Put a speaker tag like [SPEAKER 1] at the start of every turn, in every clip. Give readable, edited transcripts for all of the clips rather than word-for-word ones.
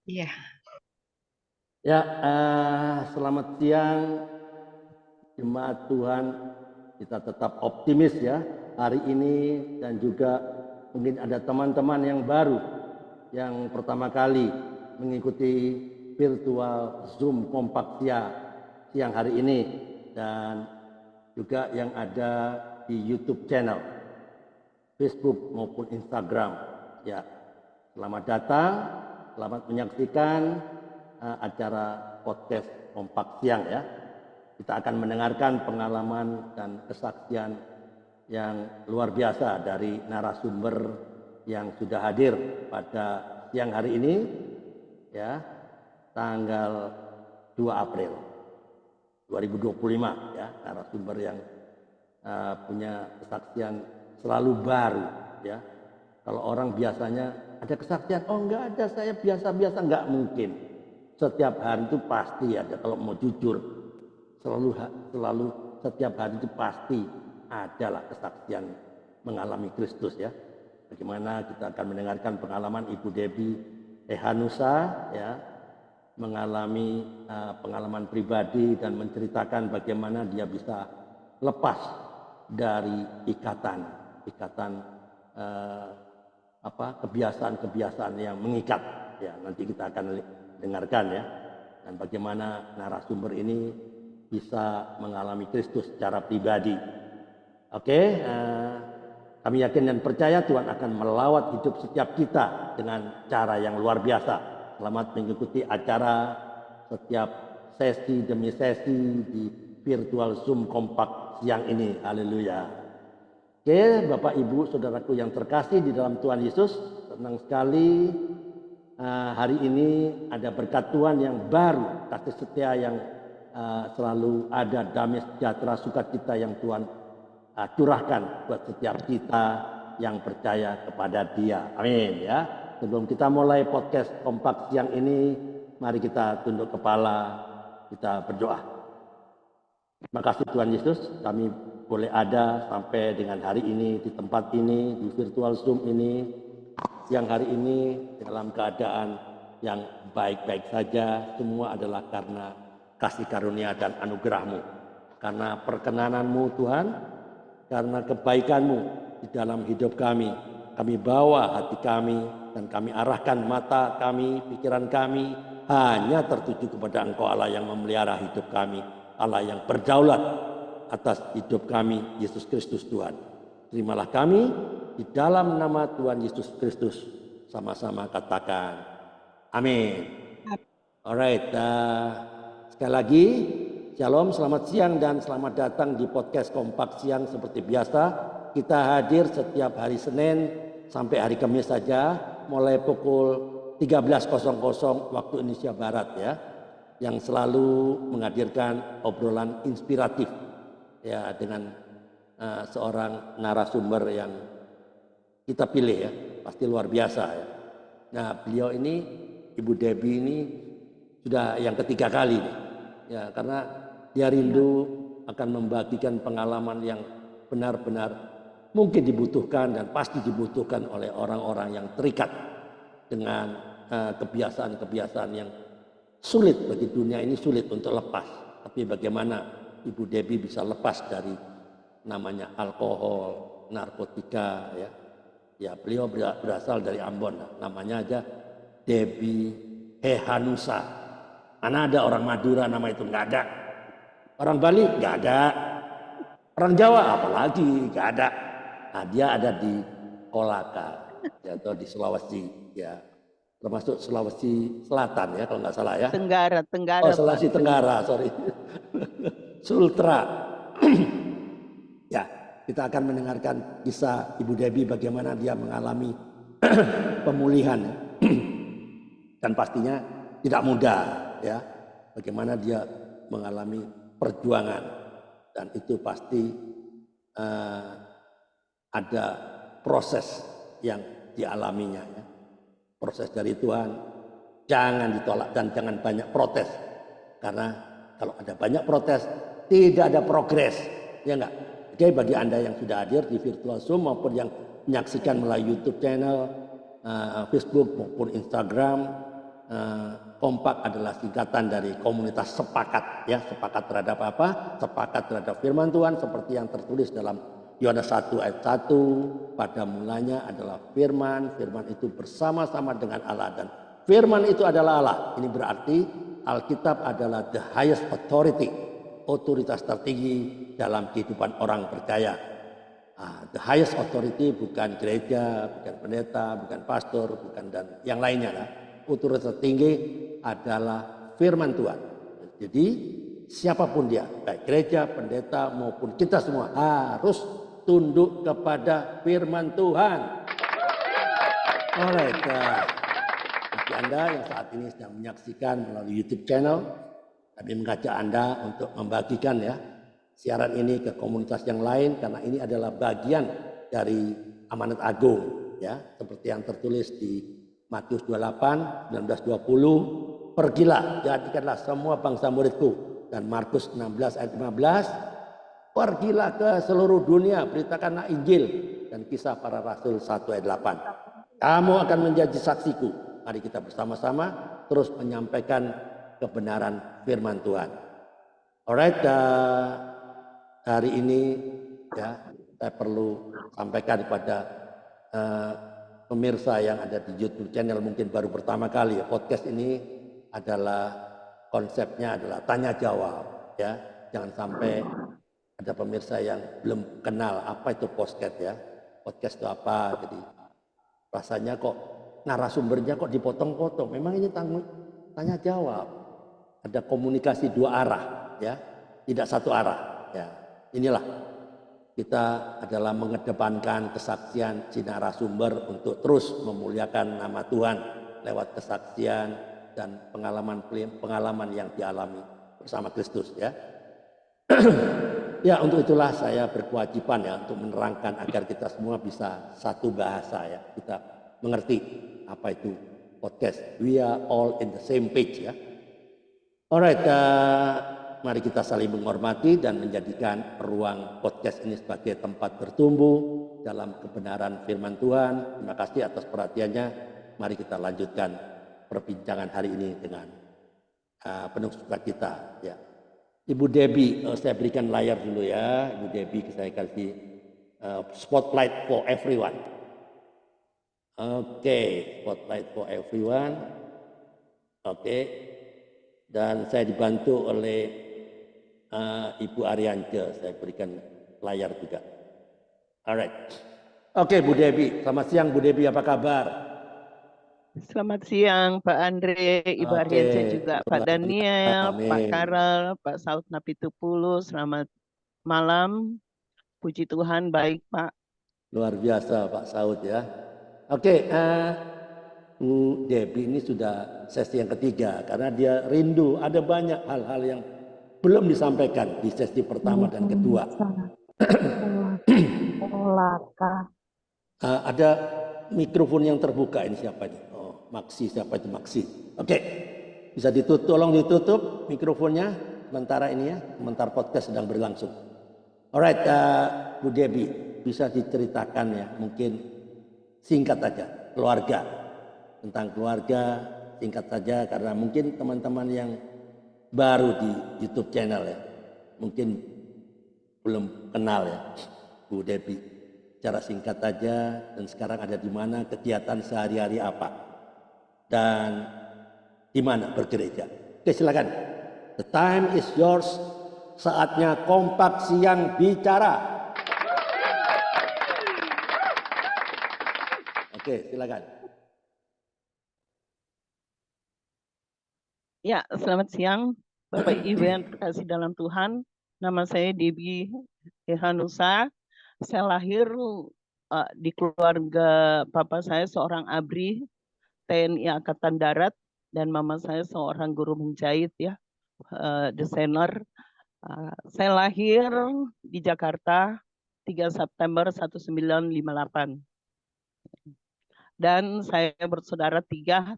[SPEAKER 1] Iya,
[SPEAKER 2] Ya, selamat siang jemaat Tuhan. Kita tetap optimis ya hari ini, dan juga mungkin ada teman-teman yang baru yang pertama kali mengikuti virtual Zoom Kompak siang hari ini, dan juga yang ada di YouTube channel, Facebook maupun Instagram. Ya, selamat datang, selamat menyaksikan acara podcast Kompak Siang ya. Kita akan mendengarkan pengalaman dan kesaksian yang luar biasa dari narasumber yang sudah hadir pada siang hari ini ya, tanggal 2 April 2025 ya, narasumber yang punya kesaksian selalu baru ya. Kalau orang biasanya ada kesaksian, oh enggak ada, saya biasa-biasa, enggak mungkin. Setiap hari itu pasti ada, kalau mau jujur, selalu selalu setiap hari itu pasti adalah kesaksian mengalami Kristus ya. Bagaimana kita akan mendengarkan pengalaman Ibu Debbie Ehanusa ya, mengalami pengalaman pribadi dan menceritakan bagaimana dia bisa lepas dari ikatan eh, kebiasaan-kebiasaan yang mengikat ya. Nanti kita akan dengarkan ya, dan bagaimana narasumber ini bisa mengalami Kristus secara pribadi. Oke, kami yakin dan percaya Tuhan akan melawat hidup setiap kita dengan cara yang luar biasa. Selamat mengikuti acara setiap sesi demi sesi di virtual Zoom Kompak siang ini. Haleluya. Oke, Bapak Ibu Saudaraku yang terkasih di dalam Tuhan Yesus, senang sekali hari ini ada berkat Tuhan yang baru, kasih setia yang selalu ada, damai sejahtera sukacita yang Tuhan curahkan buat setiap kita yang percaya kepada Dia. Amin ya. Sebelum kita mulai podcast Kompak siang ini, mari kita tunduk kepala, kita berdoa. Terima kasih Tuhan Yesus, kami boleh ada sampai dengan hari ini di tempat ini, di virtual Zoom ini, siang hari ini dalam keadaan yang baik-baik saja. Semua adalah karena kasih karunia dan anugerah-Mu, karena perkenananmu Tuhan, karena kebaikan-Mu di dalam hidup kami. Kami bawa hati kami dan kami arahkan mata kami, pikiran kami hanya tertuju kepada Engkau, Allah yang memelihara hidup kami, Allah yang berdaulat atas hidup kami, Yesus Kristus Tuhan. Terimalah kami di dalam nama Tuhan Yesus Kristus. Sama-sama katakan amin. Alright, sekali lagi shalom, selamat siang dan selamat datang di podcast Kompak Siang. Seperti biasa kita hadir setiap hari Senin sampai hari Kamis saja, mulai pukul 13.00 waktu Indonesia Barat ya, yang selalu menghadirkan obrolan inspiratif ya, dengan seorang narasumber yang kita pilih ya, pasti luar biasa ya. Nah, beliau ini, Ibu Debbie ini sudah yang ketiga kali nih ya, karena dia rindu akan membagikan pengalaman yang benar-benar mungkin dibutuhkan dan pasti dibutuhkan oleh orang-orang yang terikat dengan kebiasaan-kebiasaan yang sulit bagi dunia ini, sulit untuk lepas. Tapi bagaimana Ibu Debbie bisa lepas dari namanya alkohol, narkotika ya. Ya, beliau berasal dari Ambon, namanya aja Debbie Hehanusa. Mana ada orang Madura nama itu, nggak ada. Orang Bali nggak ada. Orang Jawa apalagi nggak ada. Nah, dia ada di Kolaka ya, atau di Sulawesi ya, termasuk Sulawesi Selatan ya kalau nggak salah ya.
[SPEAKER 1] Tenggara,
[SPEAKER 2] Oh,
[SPEAKER 1] Tenggara, Pak.
[SPEAKER 2] Sulawesi Tenggara, sorry. Sultra. Ya, kita akan mendengarkan kisah Ibu Debbie bagaimana dia mengalami pemulihan dan pastinya tidak mudah ya. Bagaimana dia mengalami perjuangan, dan itu pasti uh, ada proses yang dialaminya ya. Proses dari Tuhan, jangan ditolak dan jangan banyak protes, karena kalau ada banyak protes tidak ada progres ya enggak. Oke, bagi Anda yang sudah hadir di virtual Zoom maupun yang menyaksikan melalui YouTube channel, Facebook maupun Instagram, Kompak adalah singkatan dari komunitas sepakat, ya, sepakat terhadap apa? Sepakat terhadap firman Tuhan seperti yang tertulis dalam Yohanes 1 ayat 1, pada mulanya adalah firman, firman itu bersama-sama dengan Allah dan firman itu adalah Allah. Ini berarti Alkitab adalah the highest authority, otoritas tertinggi dalam kehidupan orang percaya. The highest authority bukan gereja, bukan pendeta, bukan pastor, bukan dan yang lainnya lah. Otoritas tertinggi adalah firman Tuhan. Jadi siapapun dia, baik gereja, pendeta maupun kita semua harus tunduk kepada firman Tuhan. Alright, bagi Anda yang saat ini sedang menyaksikan melalui YouTube channel, kami mengajak Anda untuk membagikan ya siaran ini ke komunitas yang lain karena ini adalah bagian dari amanat agung ya, seperti yang tertulis di Matius 28, 19-20, pergilah jadikanlah semua bangsa muridku, dan Markus 16 ayat 15, pergilah ke seluruh dunia, beritakanlah Injil, dan Kisah Para Rasul 1 ayat 8. Kamu akan menjadi saksiku. Mari kita bersama-sama terus menyampaikan kebenaran firman Tuhan. Alright, hari ini ya saya perlu sampaikan kepada pemirsa yang ada di YouTube channel mungkin baru pertama kali ya, podcast ini adalah konsepnya adalah tanya jawab ya. Jangan sampai ada pemirsa yang belum kenal apa itu podcast ya. Podcast itu apa? Jadi rasanya kok narasumbernya kok dipotong-potong. Memang ini tanya jawab. Ada komunikasi dua arah ya, tidak satu arah ya. Inilah kita adalah mengedepankan kesaksian si narasumber untuk terus memuliakan nama Tuhan lewat kesaksian dan pengalaman yang dialami bersama Kristus ya. Ya, untuk itulah saya berkewajiban ya untuk menerangkan agar kita semua bisa satu bahasa ya, kita mengerti apa itu podcast. We are all in the same page ya. Alright, mari kita saling menghormati dan menjadikan ruang podcast ini sebagai tempat bertumbuh dalam kebenaran firman Tuhan. Terima kasih atas perhatiannya. Mari kita lanjutkan perbincangan hari ini dengan penuh sukacita. Ya. Ibu Debbie, saya berikan layar dulu ya. Ibu Debbie, saya kasih spotlight for everyone. Oke, spotlight for everyone. Oke, dan saya dibantu oleh Ibu Ariance, saya berikan layar juga. Alright. Oke, Bu Debbie. Selamat siang, Bu Debbie. Apa kabar?
[SPEAKER 1] Selamat siang, Pak Andre, Ibu Ariance juga, Pak Daniel,
[SPEAKER 2] Amin.
[SPEAKER 1] Pak Karel, Pak Saud Napitupulu. Selamat malam. Puji Tuhan, baik, Pak.
[SPEAKER 2] Luar biasa, Pak Saud ya. Oke, Bu Debbie ini sudah sesi yang ketiga karena dia rindu. Ada banyak hal-hal yang belum disampaikan di sesi pertama dan kedua. Ada mikrofon yang terbuka, ini siapa ini? Oh, Maksi, siapa itu Maksi? Oke, bisa ditutup, tolong ditutup mikrofonnya sementara ini ya, sementara podcast sedang berlangsung. Alright, Bu Debbie, bisa diceritakan ya, mungkin singkat saja, keluarga, tentang keluarga, singkat saja karena mungkin teman-teman yang baru di YouTube channel ya, mungkin belum kenal ya, Bu Debbie. Secara singkat saja, dan sekarang ada di mana, kegiatan sehari-hari apa, dan di mana bergereja. Oke, silakan. The time is yours. Saatnya Kompak Siang bicara. Oke, silakan.
[SPEAKER 1] Ya, selamat siang, Bapak Ibu yang terkasih dalam Tuhan. Nama saya Debbie Hanusa. Saya lahir di keluarga papa saya seorang ABRI TNI Angkatan Darat dan mama saya seorang guru menjahit ya, desainer. Saya lahir di Jakarta 3 September 1958. Dan saya bersaudara tiga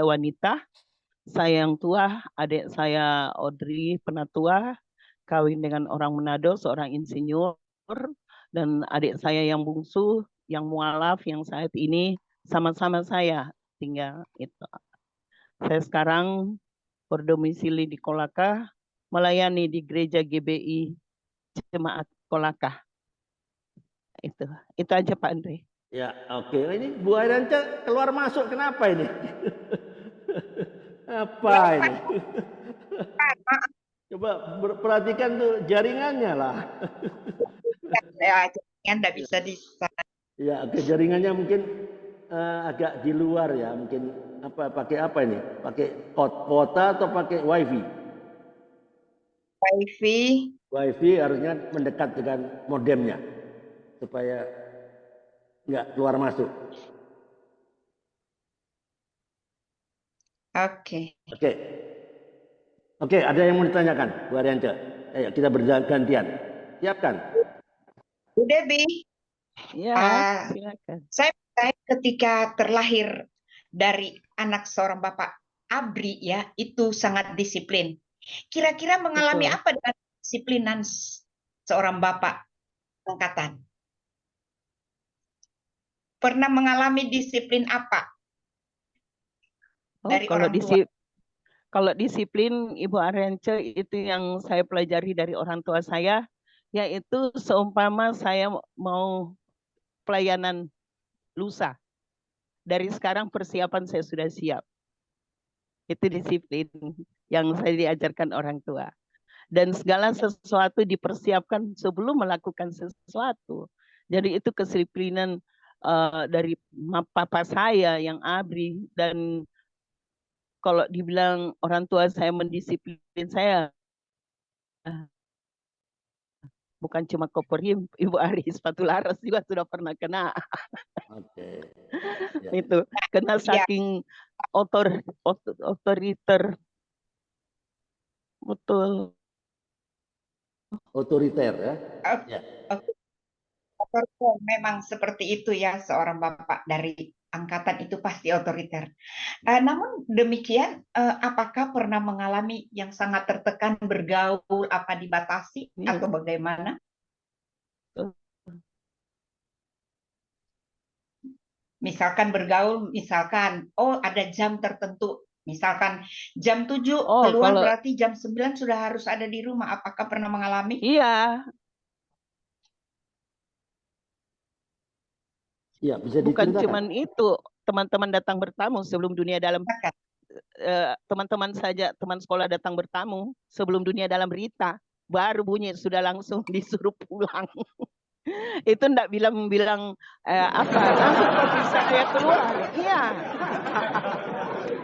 [SPEAKER 1] wanita. Saya yang tua, adik saya Audrey penatua, kawin dengan orang Manado, seorang insinyur, dan adik saya yang bungsu, yang mualaf, yang saat ini sama-sama saya tinggal itu. Saya sekarang berdomisili di Kolaka, melayani di gereja GBI Jemaat Kolaka. Itu aja Pak Andre.
[SPEAKER 2] Ya, oke. Ini Bu Airanca keluar masuk kenapa ini? Apa ini? Coba perhatikan tuh jaringannya lah.
[SPEAKER 3] Ya, tidak bisa di sana.
[SPEAKER 2] Ya, jaringannya mungkin agak di luar ya. Mungkin pakai apa ini? Pakai kuota atau pakai wifi?
[SPEAKER 3] Wifi.
[SPEAKER 2] Wifi harusnya mendekat dengan modemnya supaya nggak keluar masuk.
[SPEAKER 3] Oke.
[SPEAKER 2] Oke, ada yang mau ditanyakan, Bu Arianca? Ayo kita bergantian. Siapkan.
[SPEAKER 3] Bu Debbie.
[SPEAKER 1] Ya, silakan.
[SPEAKER 3] Saya ketika terlahir dari anak seorang Bapak Abri ya, itu sangat disiplin. Kira-kira mengalami apa dengan disiplinan seorang Bapak angkatan? Pernah mengalami disiplin apa? Dari orang tua?
[SPEAKER 1] Kalau disiplin Ibu Arianca itu yang saya pelajari dari orang tua saya, yaitu seumpama saya mau pelayanan lusa. Dari sekarang persiapan saya sudah siap. Itu disiplin yang saya diajarkan orang tua. Dan segala sesuatu dipersiapkan sebelum melakukan sesuatu. Jadi itu kedisiplinan dari papa saya yang Abri. Dan kalau dibilang orang tua saya mendisiplin saya, bukan cuma Koperhim, Ibu Ari sepatu laras juga sudah pernah kena.
[SPEAKER 2] Oke. Ya.
[SPEAKER 1] Itu kena saking otoriter, betul.
[SPEAKER 2] Otoriter ya.
[SPEAKER 3] Ya. Memang seperti itu ya, seorang bapak dari angkatan itu pasti otoriter. Namun demikian, apakah pernah mengalami yang sangat tertekan bergaul, apa dibatasi atau bagaimana? Misalkan bergaul, misalkan, ada jam tertentu. Misalkan jam 7 keluar, berarti jam 9 sudah harus ada di rumah. Apakah pernah mengalami?
[SPEAKER 1] Iya.
[SPEAKER 2] Iya, bisa
[SPEAKER 1] bukan
[SPEAKER 2] diceritakan.
[SPEAKER 1] cuman itu, teman-teman datang bertamu sebelum dunia dalam teman-teman saja, teman sekolah datang bertamu sebelum dunia dalam berita, baru bunyi sudah langsung disuruh pulang. Itu enggak bilang apa, langsung papi saya keluar. Iya.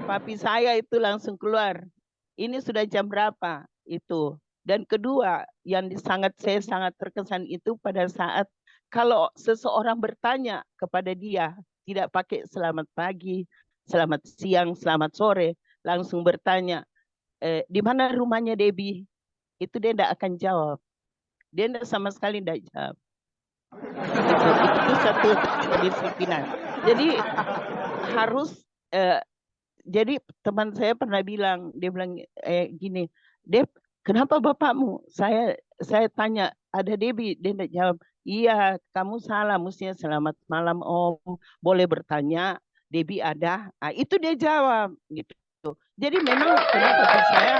[SPEAKER 1] Papi saya itu langsung keluar. Ini sudah jam berapa? Itu. Dan kedua, yang saya sangat terkesan itu pada saat kalau seseorang bertanya kepada dia, tidak pakai selamat pagi, selamat siang, selamat sore, langsung bertanya, di mana rumahnya Debbie? Itu dia tidak akan jawab. Dia tidak sama sekali tidak jawab. Itu satu kedisiplinan. Jadi harus, jadi teman saya pernah bilang, dia bilang gini, Deb, kenapa bapakmu? Saya tanya, ada Debbie, dia tidak jawab. Iya, kamu salah, mestinya selamat malam Om, boleh bertanya, Debbie ada. Nah, itu dia jawab gitu. Jadi memang kenapa saya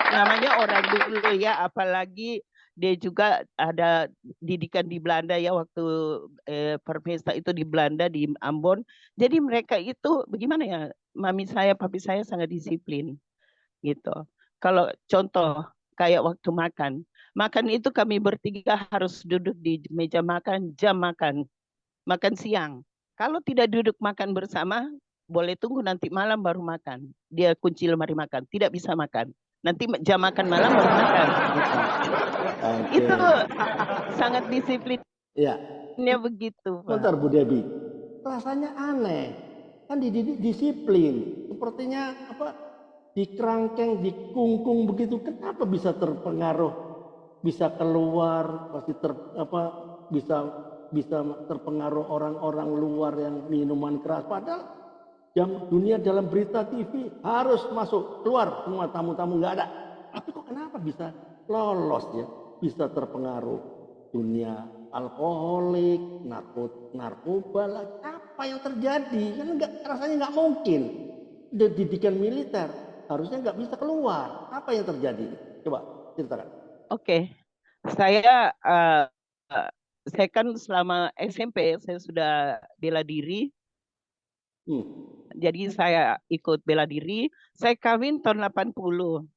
[SPEAKER 1] namanya orang dulu ya, apalagi dia juga ada didikan di Belanda ya, waktu perpesta itu di Belanda, di Ambon. Jadi mereka itu bagaimana ya, mami saya, papi saya sangat disiplin gitu. Kalau contoh kayak waktu makan itu kami bertiga harus duduk di meja makan, jam makan siang. Kalau tidak duduk makan bersama, boleh tunggu nanti malam baru makan. Dia kunci lemari makan, tidak bisa makan. Nanti jam makan malam baru makan. Gitu. Itu sangat disiplinnya.
[SPEAKER 2] Ya.
[SPEAKER 1] Begitu, Pak.
[SPEAKER 2] Bentar Bu Debbie, rasanya aneh. Kan dididik disiplin. Sepertinya dikerangkeng, dikungkung begitu. Kenapa bisa terpengaruh? Bisa keluar, pasti bisa terpengaruh orang-orang luar yang minuman keras. Padahal dunia dalam berita TV harus masuk keluar semua tamu-tamu nggak ada. Tapi kok kenapa bisa lolos ya? Bisa terpengaruh dunia alkoholik, narkoba lah. Apa yang terjadi? Kan rasanya nggak mungkin. didikan militer, harusnya nggak bisa keluar. Apa yang terjadi? Coba ceritakan.
[SPEAKER 1] Oke, saya eh, eh, saya kan selama SMP saya sudah bela diri. Jadi saya ikut bela diri. Saya kawin tahun 80.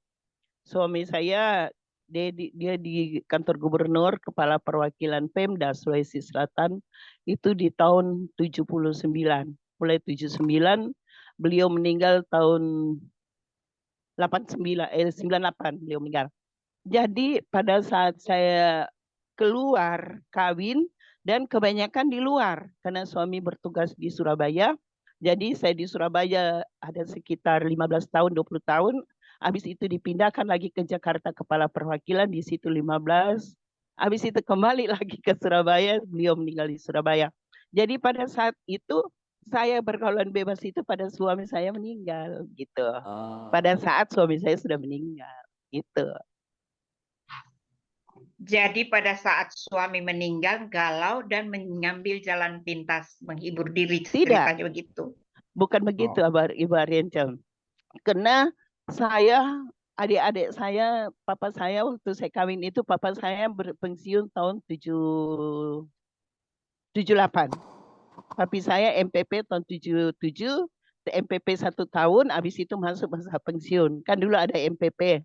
[SPEAKER 1] Suami saya dia di kantor gubernur, kepala perwakilan Pemda Sulawesi Selatan itu di tahun 79. Mulai 79 beliau meninggal tahun 98 beliau meninggal. Jadi pada saat saya keluar kawin dan kebanyakan di luar karena suami bertugas di Surabaya. Jadi saya di Surabaya ada sekitar 15 tahun, 20 tahun. Habis itu dipindahkan lagi ke Jakarta kepala perwakilan di situ 15. Habis itu kembali lagi ke Surabaya, beliau meninggal di Surabaya. Jadi pada saat itu saya berkaulan bebas itu pada suami saya meninggal gitu. Pada saat suami saya sudah meninggal gitu.
[SPEAKER 3] Jadi pada saat suami meninggal, galau dan mengambil jalan pintas, menghibur diri, ceritanya begitu.
[SPEAKER 1] Bukan begitu, Ibu Arianca. Karena saya, adik-adik saya, papa saya waktu saya kawin itu, papa saya berpensiun tahun 78. Papi saya MPP tahun 77, MPP 1 tahun, habis itu masuk masa pensiun. Kan dulu ada MPP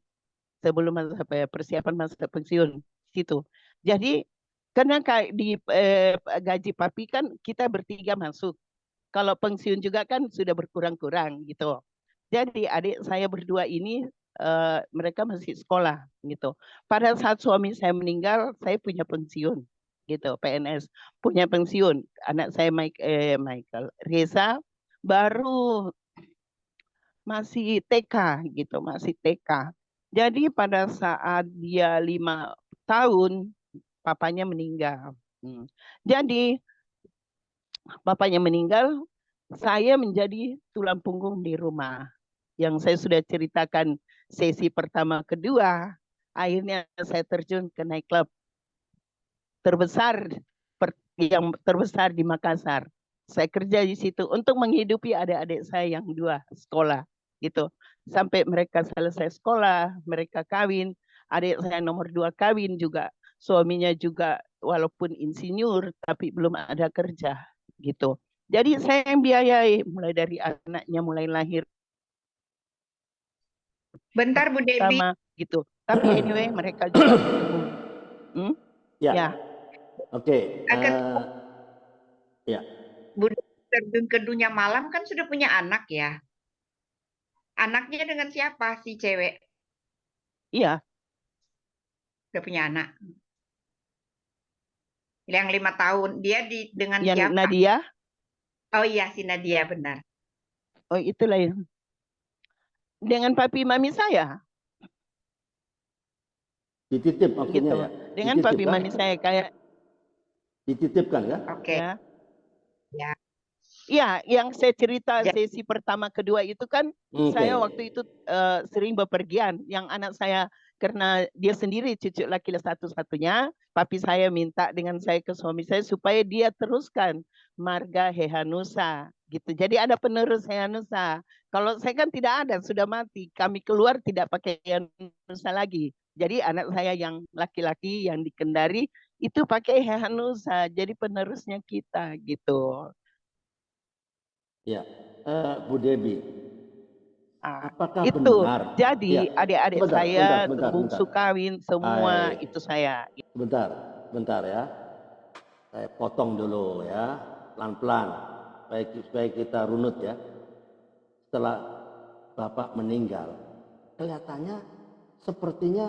[SPEAKER 1] sebelum masa persiapan masa pensiun situ. Jadi karena di gaji papi kan kita bertiga masuk. Kalau pensiun juga kan sudah berkurang-kurang gitu. Jadi adik saya berdua ini mereka masih sekolah gitu. Pada saat suami saya meninggal, saya punya pensiun gitu, PNS punya pensiun. Anak saya Michael Reza baru masih TK gitu, masih TK. Jadi pada saat dia 5 tahun, papanya meninggal. Jadi papanya meninggal, saya menjadi tulang punggung di rumah. Yang saya sudah ceritakan sesi pertama kedua, akhirnya saya terjun ke nightclub terbesar yang terbesar di Makassar. Saya kerja di situ untuk menghidupi adik-adik saya yang 2 sekolah gitu. Sampai mereka selesai sekolah, mereka kawin, adik saya nomor 2 kawin juga, suaminya juga walaupun insinyur tapi belum ada kerja gitu. Jadi saya yang biayai mulai dari anaknya mulai lahir.
[SPEAKER 3] Bentar Bu Devi.
[SPEAKER 1] Gitu. Tapi anyway mereka juga
[SPEAKER 2] ya. Oke. Ya.
[SPEAKER 3] Bu terjun ke dunia malam kan sudah punya anak ya. Anaknya dengan siapa si cewek?
[SPEAKER 1] Iya.
[SPEAKER 3] Udah punya anak. Yang 5 tahun. Dia dengan
[SPEAKER 1] yang
[SPEAKER 3] siapa?
[SPEAKER 1] Nadia.
[SPEAKER 3] Oh iya si Nadia benar.
[SPEAKER 1] Oh itulah ya. Dengan papi mami saya.
[SPEAKER 2] Dititip maksudnya
[SPEAKER 1] gitu.
[SPEAKER 2] ya.
[SPEAKER 1] Dengan
[SPEAKER 2] dititip,
[SPEAKER 1] papi mami saya kayak
[SPEAKER 2] dititipkan kan?
[SPEAKER 3] Oke.
[SPEAKER 1] Ya.
[SPEAKER 3] Ya.
[SPEAKER 1] Iya, yang saya cerita sesi pertama kedua itu kan saya waktu itu sering bepergian. Yang anak saya karena dia sendiri cucu laki satu-satunya, papi saya minta dengan saya ke suami saya supaya dia teruskan marga Hehanusa gitu. Jadi ada penerus Hehanusa. Kalau saya kan tidak ada, sudah mati. Kami keluar tidak pakai Hehanusa lagi. Jadi anak saya yang laki-laki yang dikendari itu pakai Hehanusa. Jadi penerusnya kita gitu.
[SPEAKER 2] Ya, Bu Debbie, apakah
[SPEAKER 1] itu
[SPEAKER 2] benar?
[SPEAKER 1] jadi adik-adik saya bungsu kawin semua itu saya.
[SPEAKER 2] Bentar ya, saya potong dulu ya, pelan-pelan, supaya kita runut ya. Setelah Bapak meninggal, kelihatannya sepertinya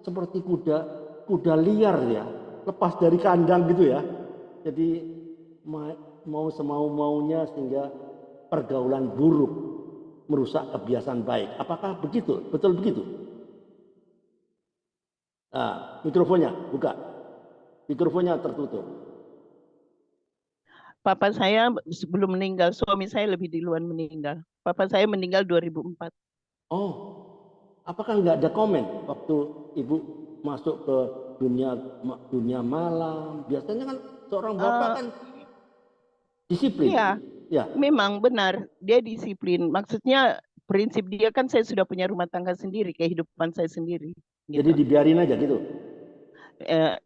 [SPEAKER 2] seperti kuda liar ya, lepas dari kandang gitu ya. Jadi mau semau-maunya sehingga pergaulan buruk merusak kebiasaan baik. Apakah begitu? Betul begitu? Nah, mikrofonnya buka. Mikrofonnya tertutup.
[SPEAKER 1] Papa saya sebelum meninggal, suami saya lebih duluan meninggal. Papa saya meninggal 2004.
[SPEAKER 2] Oh, apakah nggak ada komen waktu Ibu masuk ke dunia malam? Biasanya kan seorang bapak kan disiplin.
[SPEAKER 1] Iya, ya. Memang benar dia disiplin. Maksudnya prinsip dia kan saya sudah punya rumah tangga sendiri, kehidupan saya sendiri.
[SPEAKER 2] Jadi
[SPEAKER 1] Gitu.
[SPEAKER 2] dibiarin aja gitu.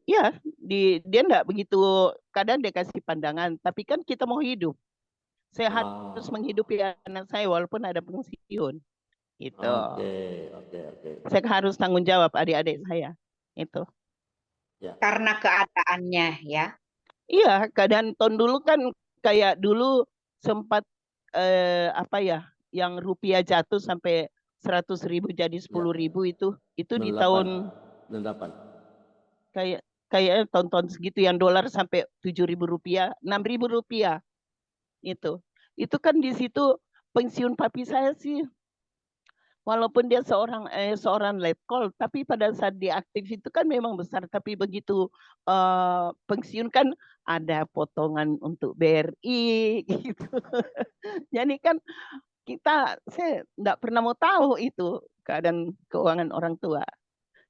[SPEAKER 1] Ya, dia enggak begitu, kadang dia kasih pandangan, tapi kan kita mau hidup. Saya harus menghidupi anak saya walaupun ada pensiun. Gitu.
[SPEAKER 2] Oke.
[SPEAKER 1] Saya harus tanggung jawab adik-adik saya. Itu.
[SPEAKER 2] Ya.
[SPEAKER 3] Karena keadaannya ya.
[SPEAKER 1] Iya, keadaan tahun dulu kan kayak dulu sempat apa ya, yang rupiah jatuh sampai 100.000 jadi 10.000 itu di
[SPEAKER 2] 98.
[SPEAKER 1] tahun
[SPEAKER 2] 98.
[SPEAKER 1] kayak tahun-tahun segitu yang dolar sampai 7.000 rupiah, 6.000 rupiah itu kan di situ pensiun papi saya sih, walaupun dia seorang letkol, tapi pada saat dia aktif itu kan memang besar, tapi begitu pensiun kan ada potongan untuk BRI gitu. Jadi kan saya enggak pernah mau tahu itu keadaan keuangan orang tua.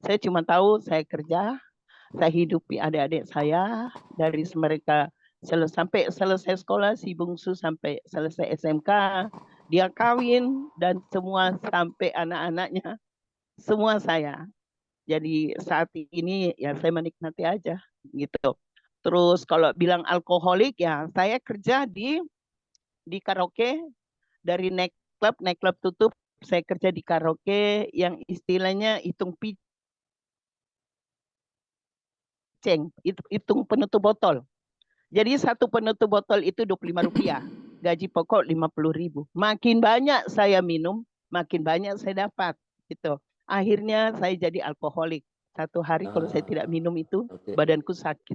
[SPEAKER 1] Saya cuma tahu saya kerja, saya hidupi adik-adik saya dari mereka sampai selesai sekolah, si bungsu sampai selesai SMK, dia kawin dan semua sampai anak-anaknya, semua saya. Jadi saat ini ya saya menikmati aja gitu. Terus kalau bilang alkoholik ya saya kerja di karaoke, dari night club tutup, saya kerja di karaoke yang istilahnya hitung hitung penutup botol. Jadi satu penutup botol itu 25 rupiah. Gaji pokok 50.000. Makin banyak saya minum, makin banyak saya dapat. Gitu. Akhirnya saya jadi alkoholik. Satu hari kalau saya tidak minum itu, badanku sakit.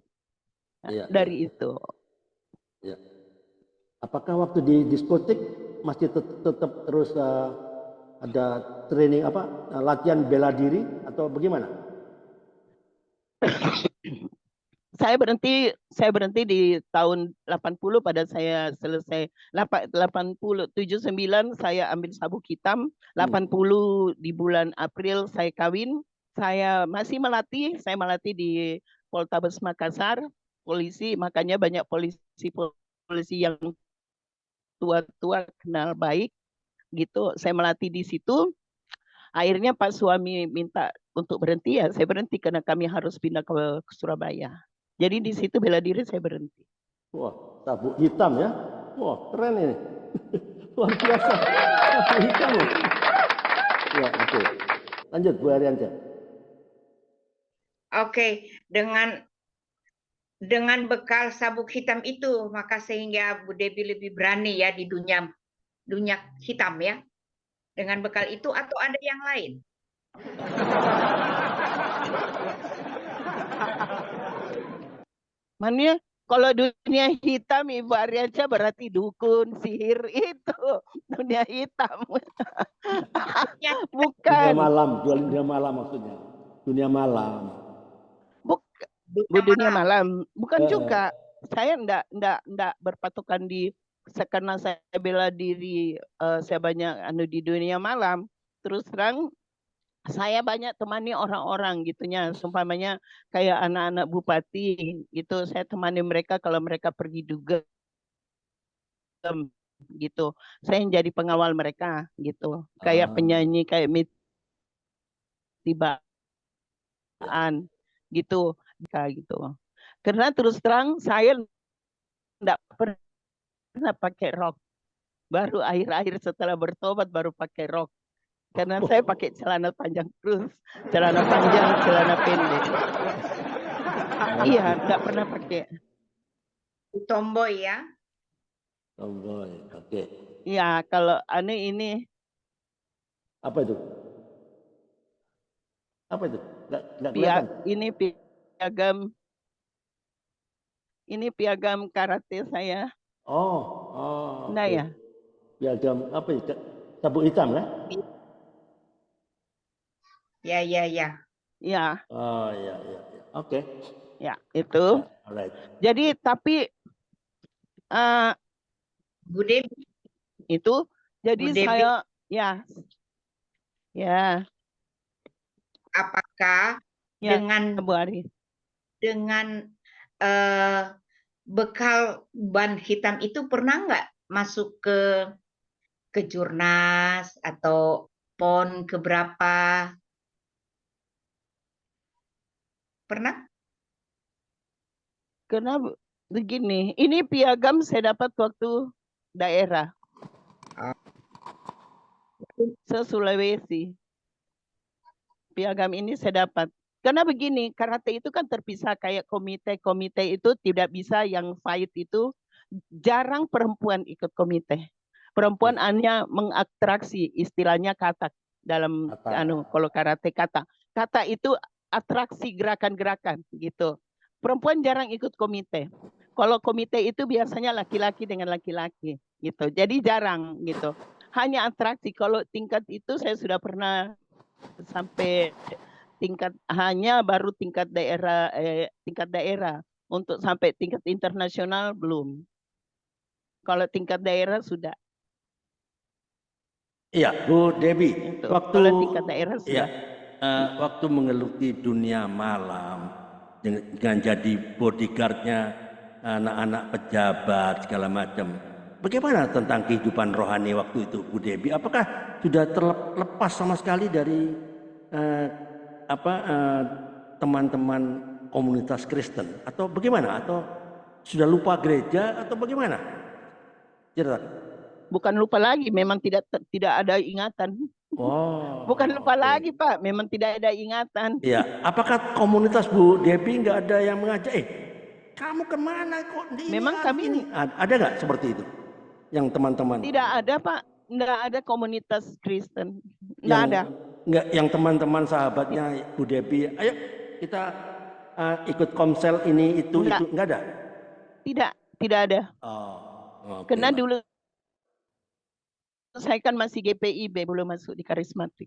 [SPEAKER 1] Dari itu.
[SPEAKER 2] Ya. Apakah waktu di diskotik masih tetap terus ada training latihan bela diri atau bagaimana?
[SPEAKER 1] Saya berhenti di tahun 80 pada saya selesai 79 saya ambil sabuk hitam, 80 di bulan April saya kawin, saya masih melatih, saya melatih di Poltabes Makassar, polisi, makanya banyak polisi yang tua-tua kenal baik gitu, saya melatih di situ. Akhirnya Pak suami minta untuk berhenti, ya saya berhenti karena kami harus pindah ke Surabaya. Jadi di situ bela diri saya berhenti.
[SPEAKER 2] Wah, sabuk hitam ya. Wah, keren ini. Luar biasa. Sabuk hitam loh. Ya, oke. Lanjut Bu Arianca.
[SPEAKER 3] Oke, dengan bekal sabuk hitam itu, maka sehingga Bu Debbie lebih berani ya di dunia hitam ya. Dengan bekal itu atau ada yang lain?
[SPEAKER 1] Mana kalau dunia hitam Ibu Arianca berarti dukun, sihir itu dunia hitam. Bukan.
[SPEAKER 2] Dunia malam, jual dunia malam maksudnya. Dunia malam.
[SPEAKER 1] Dunia malam. Bukan juga. Saya enggak berpatokan karena saya bela diri, saya banyak di dunia malam. Terus terang saya banyak temani orang-orang gitunya, seumpamanya kayak anak-anak bupati gitu, saya temani mereka kalau mereka pergi dugem gitu, saya yang jadi pengawal mereka gitu, kayak penyanyi kayak Mitibaan gitu, gitu. Karena terus terang saya enggak pernah pakai rok, baru akhir-akhir setelah bertobat baru pakai rok. Karena saya pakai celana panjang terus, celana panjang, celana pendek. Iya, nggak pernah pakai.
[SPEAKER 3] Tomboy ya?
[SPEAKER 2] Tomboy, oke.
[SPEAKER 1] Iya, kalau aneh ini.
[SPEAKER 2] Apa itu? Apa itu? Nggak kelihatan.
[SPEAKER 1] Ini piagam karate saya.
[SPEAKER 2] Oh.
[SPEAKER 1] Nah ya.
[SPEAKER 2] Piagam apa itu? Sabuk hitam kan?
[SPEAKER 3] Ya.
[SPEAKER 1] Ya.
[SPEAKER 2] Oh ya. Oke.
[SPEAKER 1] Ya, itu.
[SPEAKER 2] Alright.
[SPEAKER 1] Jadi tapi
[SPEAKER 3] Bu Debbie.
[SPEAKER 1] Itu jadi
[SPEAKER 3] Bu Debbie,
[SPEAKER 1] saya ya.
[SPEAKER 3] Apakah dengan bekal ban hitam itu pernah nggak masuk ke Kejurnas atau PON keberapa? Pernah?
[SPEAKER 1] Karena begini, ini piagam saya dapat waktu daerah se-Sulawesi. Piagam ini saya dapat. Karena begini, karate itu kan terpisah kayak komite-komite itu tidak bisa yang fight itu jarang perempuan ikut komite. Perempuan hanya mengatraksi istilahnya kata dalam kalau karate kata. Kata itu atraksi gerakan-gerakan gitu. Perempuan jarang ikut komite. Kalau komite itu biasanya laki-laki dengan laki-laki gitu. Jadi jarang gitu. Hanya atraksi. Kalau tingkat itu saya sudah pernah sampai baru tingkat daerah untuk sampai tingkat internasional belum. Kalau tingkat daerah sudah.
[SPEAKER 2] Iya, Bu Debbie,
[SPEAKER 1] Kalau tingkat daerah sudah.
[SPEAKER 2] waktu menggeluti dunia malam dengan jadi bodyguardnya anak-anak pejabat segala macam. Bagaimana tentang kehidupan rohani waktu itu, Bu Debbie? Apakah sudah terlepas sama sekali dari teman-teman komunitas Kristen, atau bagaimana? Atau sudah lupa gereja atau bagaimana? Cerita.
[SPEAKER 1] Bukan lupa lagi, memang tidak ada ingatan.
[SPEAKER 2] Oh,
[SPEAKER 1] bukan lupa lagi Pak, memang tidak ada ingatan.
[SPEAKER 2] Iya, apakah komunitas Bu Debbie nggak ada yang mengajak? Kamu kemana kok?
[SPEAKER 1] Memang kami
[SPEAKER 2] ini ada nggak seperti itu? Yang teman-teman?
[SPEAKER 1] Tidak ada Pak, nggak ada komunitas Kristen, nggak ada.
[SPEAKER 2] Nggak, yang teman-teman sahabatnya Bu Debbie, ayo kita ikut komsel ini itu nggak ada?
[SPEAKER 1] Tidak ada. Karena dulu saya kan masih GPIB, belum masuk di karismatik.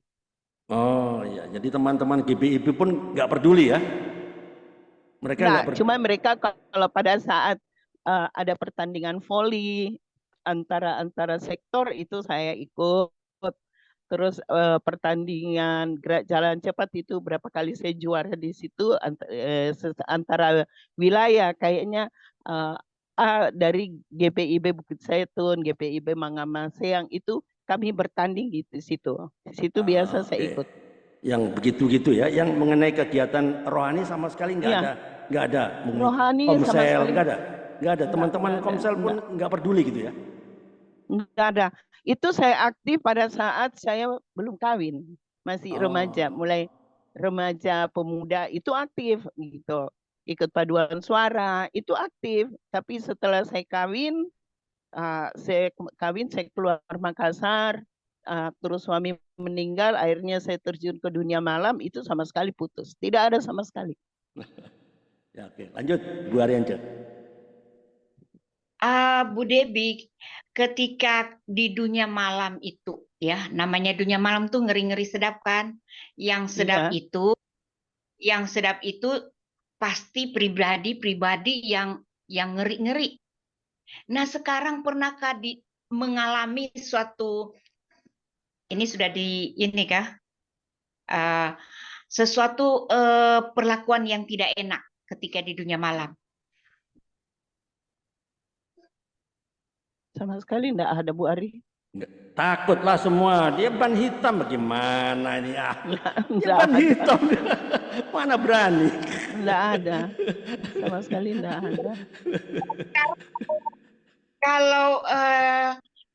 [SPEAKER 2] Oh iya, jadi teman-teman GPIB pun nggak peduli ya? Mereka nggak peduli.
[SPEAKER 1] Cuma mereka kalau pada saat ada pertandingan voli antara sektor itu saya ikut. Terus pertandingan gerak jalan cepat itu berapa kali saya juara di situ antara wilayah kayaknya dari GPIB Bukit Zaitun, GPIB Mangamaseang itu kami bertanding di situ. Di situ biasa saya ikut.
[SPEAKER 2] Yang begitu-gitu ya, yang mengenai kegiatan rohani sama sekali nggak ada, nggak ada.
[SPEAKER 1] Rohani
[SPEAKER 2] komsel nggak ada. Teman-teman komsel pun nggak peduli gitu ya?
[SPEAKER 1] Nggak ada. Itu saya aktif pada saat saya belum kawin, masih remaja, mulai remaja pemuda itu aktif gitu. Ikut paduan suara itu aktif, tapi setelah saya kawin, saya keluar Makassar, terus suami meninggal, akhirnya saya terjun ke dunia malam, itu sama sekali putus, tidak ada sama sekali.
[SPEAKER 2] Ya, oke, lanjut Bu Arianca.
[SPEAKER 3] Bu Debbie, ketika di dunia malam itu, ya namanya dunia malam tuh ngeri-ngeri sedap kan? Yang sedap itu pasti pribadi yang ngeri-ngeri. Nah sekarang pernahkah mengalami suatu ini sudah ini kah? Sesuatu perlakuan yang tidak enak ketika di dunia malam?
[SPEAKER 1] Sama sekali enggak ada Bu Ari.
[SPEAKER 2] Takutlah semua, dia ban hitam bagaimana ini ya? Dia ban hitam, mana berani?
[SPEAKER 1] Enggak ada, sama sekali enggak ada.
[SPEAKER 3] Kalau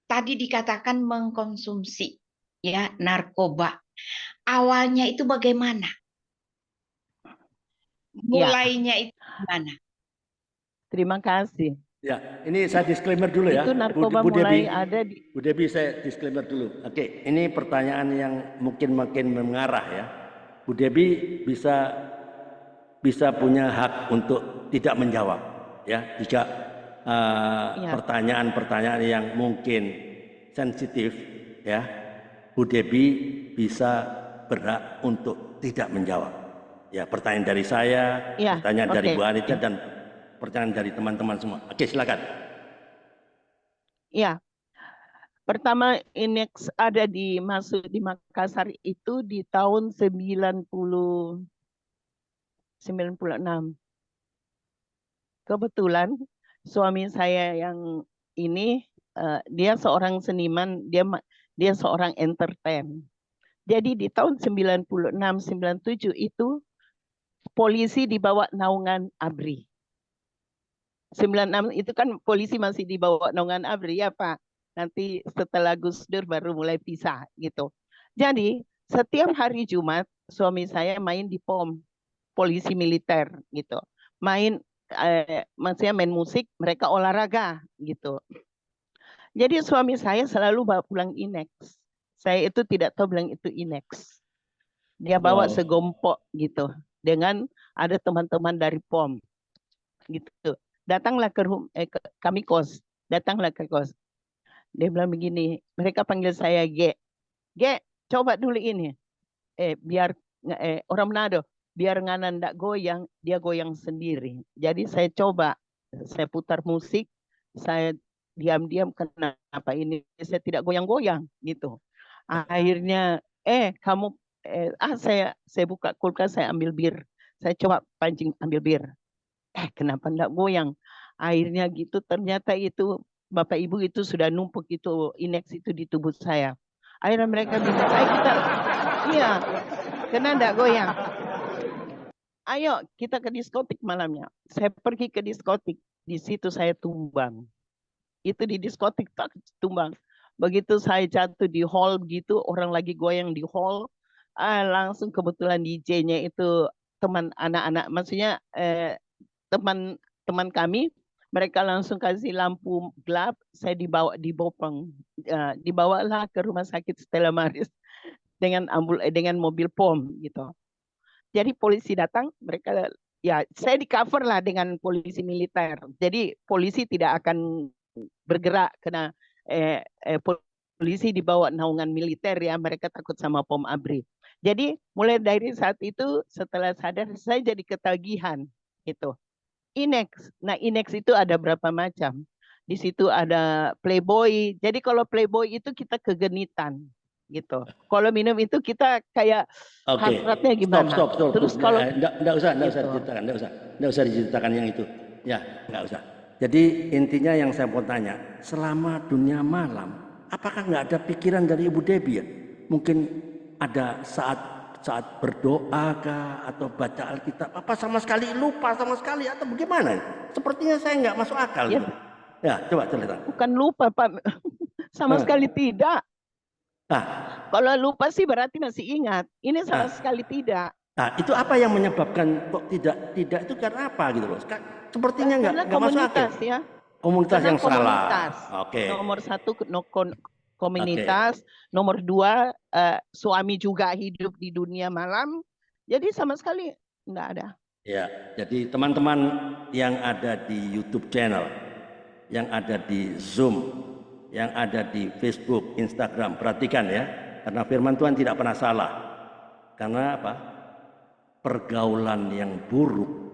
[SPEAKER 3] tadi dikatakan mengkonsumsi ya narkoba, awalnya itu bagaimana? Mulainya itu gimana?
[SPEAKER 1] Terima kasih.
[SPEAKER 2] Ya, ini saya disclaimer dulu ya.
[SPEAKER 1] Itu narkoba mulai ada di...
[SPEAKER 2] Bu Debbie, saya disclaimer dulu. Oke, ini pertanyaan yang mungkin makin mengarah ya. Bu Debbie bisa punya hak untuk tidak menjawab ya jika pertanyaan-pertanyaan yang mungkin sensitif ya. Bu Debbie bisa berhak untuk tidak menjawab. Ya, pertanyaan dari saya, pertanyaan dari Bu Anita dan pertanyaan dari teman-teman semua. Oke, silakan.
[SPEAKER 1] Ya, pertama Inex ada masuk di Makassar itu di tahun 96. Kebetulan suami saya yang ini dia seorang seniman, dia seorang entertain. Jadi di tahun 96-97 itu polisi di bawah naungan ABRI. 96 itu kan polisi masih di bawah naungan ABRI ya Pak. Nanti setelah Gus Dur baru mulai pisah gitu. Jadi setiap hari Jumat suami saya main di POM, polisi militer gitu. Maksudnya main musik, mereka olahraga gitu. Jadi suami saya selalu bawa pulang Inex. Saya itu tidak tahu bilang itu Inex. Dia bawa segompok gitu dengan ada teman-teman dari POM gitu. Datanglah kami kos, datanglah ke kos. Dia bilang begini, mereka panggil saya G. G, coba dulu ini. Biar orang Manado, biar nganan ndak goyang, dia goyang sendiri. Jadi saya coba, saya putar musik, saya diam-diam kenapa ini saya tidak goyang-goyang gitu. Akhirnya kamu saya buka kulkas, saya ambil bir. Saya coba pancing ambil bir. Kenapa enggak goyang? Akhirnya gitu ternyata itu Bapak Ibu itu sudah numpuk itu Inex itu di tubuh saya. Akhirnya mereka bilang, ayo kita, iya, kena enggak goyang? Ayo kita ke diskotik malamnya. Saya pergi ke diskotik, di situ saya tumbang. Itu di diskotik tak tumbang. Begitu saya jatuh di hall gitu, orang lagi goyang di hall, langsung kebetulan DJ-nya itu teman anak-anak, maksudnya teman kami, mereka langsung kasih lampu gelap, saya dibopong, dibawalah ke rumah sakit Stella Maris dengan mobil POM gitu. Jadi polisi datang, mereka ya saya di cover lah dengan polisi militer. Jadi polisi tidak akan bergerak karena polisi di bawah naungan militer ya, mereka takut sama POM ABRI. Jadi mulai dari saat itu setelah sadar saya jadi ketagihan gitu. Inex. Nah, Inex itu ada berapa macam? Di situ ada Playboy. Jadi kalau Playboy itu kita kegenitan gitu. Kalau minum itu kita kayak hasratnya gimana?
[SPEAKER 2] Stop.
[SPEAKER 1] Terus kalau
[SPEAKER 2] enggak usah diceritakan, enggak usah diceritakan yang itu. Ya, enggak usah. Jadi intinya yang saya mau tanya, selama dunia malam, apakah nggak ada pikiran dari Ibu Debbie ya? Mungkin ada saat berdoa kah atau baca Alkitab, apa sama sekali lupa sama sekali atau bagaimana? Sepertinya saya nggak masuk akal. Ya, gitu. Ya coba cerita.
[SPEAKER 1] Bukan lupa Pak, sama sekali tidak. Kalau lupa sih berarti masih ingat. Ini sama sekali tidak.
[SPEAKER 2] Nah, itu apa yang menyebabkan kok tidak itu karena apa gitu loh? Sepertinya nggak masuk akal. Ya. Komunitas yang salah. Oke.
[SPEAKER 1] Nomor satu komunitas, nomor dua suami juga hidup di dunia malam, jadi sama sekali enggak ada.
[SPEAKER 2] Ya, jadi teman-teman yang ada di YouTube channel, yang ada di Zoom, yang ada di Facebook, Instagram, perhatikan ya, karena firman Tuhan tidak pernah salah. Karena apa? Pergaulan yang buruk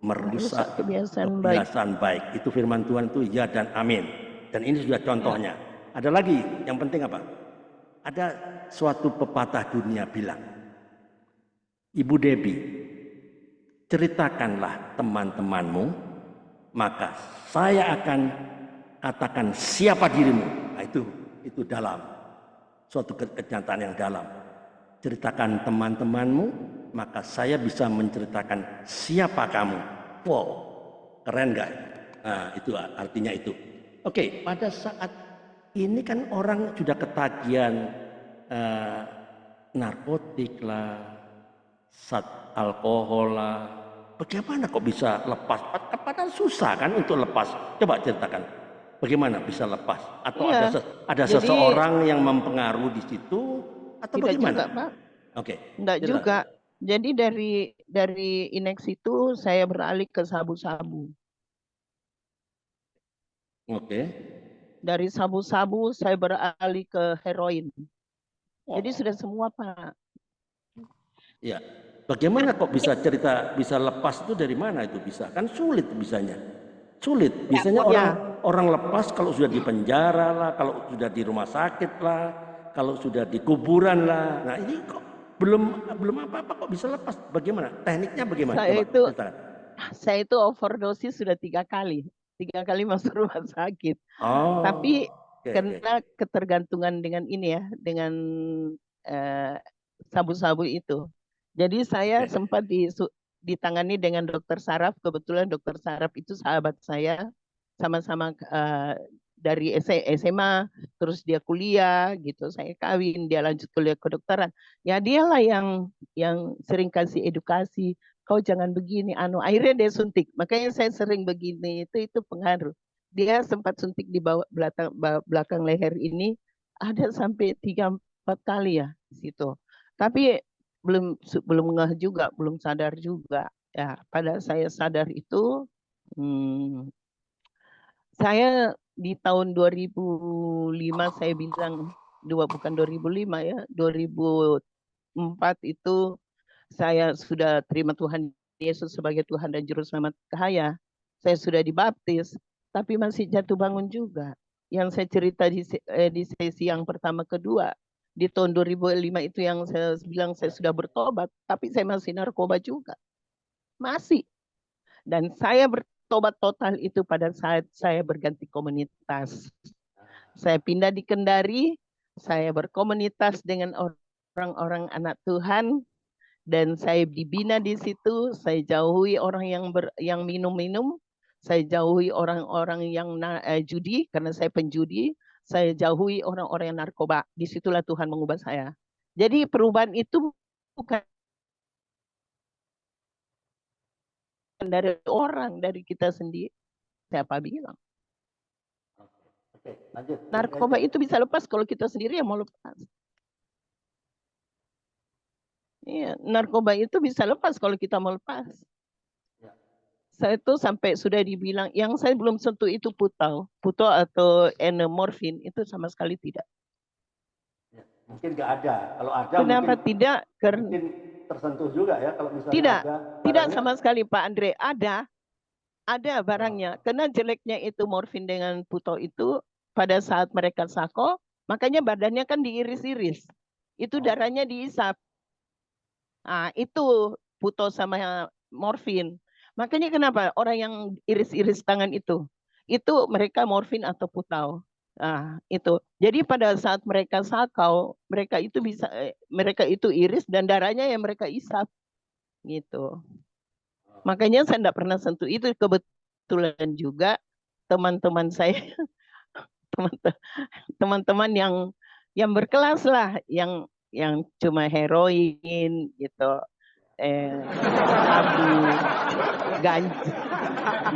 [SPEAKER 2] merusak kebiasaan baik. Itu firman Tuhan itu ya dan amin. Dan ini sudah contohnya. Ada lagi yang penting apa? Ada suatu pepatah dunia bilang, Ibu Debbie, ceritakanlah teman-temanmu, maka saya akan katakan siapa dirimu. Nah, itu dalam suatu kenyataan yang dalam. Ceritakan teman-temanmu, maka saya bisa menceritakan siapa kamu. Wow, keren gak? Nah, itu artinya itu. Oke, pada saat ini kan orang sudah ketagihan narkotik lah, alkohol lah. Bagaimana kok bisa lepas? Padahal susah kan untuk lepas. Coba ceritakan, bagaimana bisa lepas? Atau ada seseorang yang mempengaruhi di situ atau bagaimana?
[SPEAKER 1] Juga, Pak.
[SPEAKER 2] Oke.
[SPEAKER 1] Enggak juga. Jadi dari Inex itu saya beralih ke sabu-sabu.
[SPEAKER 2] Oke.
[SPEAKER 1] Dari sabu-sabu saya beralih ke heroin. Jadi sudah semua Pak.
[SPEAKER 2] Ya, bagaimana kok bisa bisa lepas itu dari mana itu bisa? Kan sulit bisanya. Sulit. Biasanya orang lepas kalau sudah di penjara lah, kalau sudah di rumah sakit lah, kalau sudah di kuburan lah. Nah ini kok belum apa-apa kok bisa lepas? Bagaimana? Tekniknya bagaimana?
[SPEAKER 1] Saya itu overdosis sudah 3 kali. 3 kali masuk rumah sakit.
[SPEAKER 2] Oh.
[SPEAKER 1] Tapi Karena ketergantungan dengan ini ya, dengan sabu-sabu itu. Jadi saya sempat ditangani dengan dokter saraf. Kebetulan dokter saraf itu sahabat saya, sama-sama dari SMA, terus dia kuliah gitu. Saya kawin, dia lanjut kuliah kedokteran. Ya dialah yang sering kasih edukasi. Kau jangan begini, akhirnya dia suntik. Makanya saya sering begini, itu pengaruh. Dia sempat suntik di belakang leher ini, ada sampai 3-4 kali ya di situ. Tapi belum ngeh juga, belum sadar juga. Ya, pada saya sadar itu, saya di tahun 2005 saya bilang, bukan 2005 ya, 2004 itu saya sudah terima Tuhan Yesus sebagai Tuhan dan Juru Selamat saya. Saya sudah dibaptis, tapi masih jatuh bangun juga. Yang saya cerita di sesi yang pertama kedua, di tahun 2005 itu yang saya bilang saya sudah bertobat, tapi saya masih narkoba juga. Masih. Dan saya bertobat total itu pada saat saya berganti komunitas. Saya pindah di Kendari, saya berkomunitas dengan orang-orang anak Tuhan, dan saya dibina di situ. Saya jauhi orang yang minum-minum, saya jauhi orang-orang yang judi karena saya penjudi, saya jauhi orang-orang yang narkoba. Disitulah Tuhan mengubah saya. Jadi perubahan itu bukan dari orang, dari kita sendiri. Siapa bilang?
[SPEAKER 2] Oke, lanjut.
[SPEAKER 1] Narkoba itu bisa lepas kalau kita sendiri yang mau lepas. Iya, narkoba itu bisa lepas kalau kita mau lepas. Ya. Saya tuh sampai sudah dibilang, yang saya belum sentuh itu puto atau morfin itu sama sekali tidak.
[SPEAKER 2] Ya, mungkin nggak ada. Kalau ada,
[SPEAKER 1] kenapa mungkin, tidak?
[SPEAKER 2] Mungkin tersentuh juga ya kalau misalnya
[SPEAKER 1] tidak,
[SPEAKER 2] ada.
[SPEAKER 1] Tidak sama sekali Pak Andre. Ada barangnya. Karena jeleknya itu morfin dengan puto itu pada saat mereka sako, makanya badannya kan diiris-iris. Itu darahnya dihisap. Nah, itu puto sama morfin. Makanya kenapa orang yang iris-iris tangan itu mereka morfin atau putau. Nah, itu. Jadi pada saat mereka sakau, mereka itu iris dan darahnya yang mereka isap. Gitu. Makanya saya tidak pernah sentuh itu. Kebetulan juga teman-teman saya, teman-teman yang berkelas lah, yang cuma heroin gitu, sabu,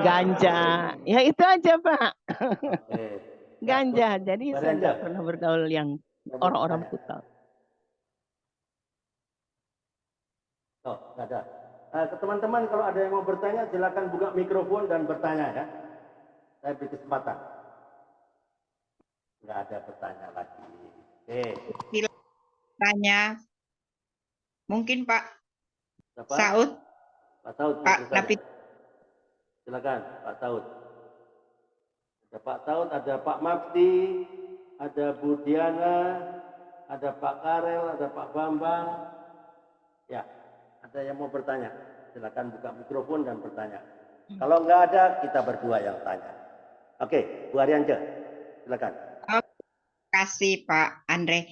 [SPEAKER 1] ganja, ya itu aja Pak. Ganja. Jadi saya tidak pernah bergaul yang orang-orang putar.
[SPEAKER 2] Oh, nggak ada. Teman-teman kalau ada yang mau bertanya silakan buka mikrofon dan bertanya ya. Saya beri kesempatan. Nggak ada bertanya lagi.
[SPEAKER 3] Tanya. Mungkin Pak
[SPEAKER 2] Siapa?
[SPEAKER 3] Saud.
[SPEAKER 2] Pak Saud.
[SPEAKER 3] Pak Napit.
[SPEAKER 2] Silakan Pak Saud. Ada Pak Saud, ada Pak Mabdi, ada Bu Diana, ada Pak Karel, ada Pak Bambang. Ya, ada yang mau bertanya? Silakan buka mikrofon dan bertanya. Kalau nggak ada, kita berdua yang tanya. Oke, Bu Arianca, silakan.
[SPEAKER 3] Terima kasih Pak Andre.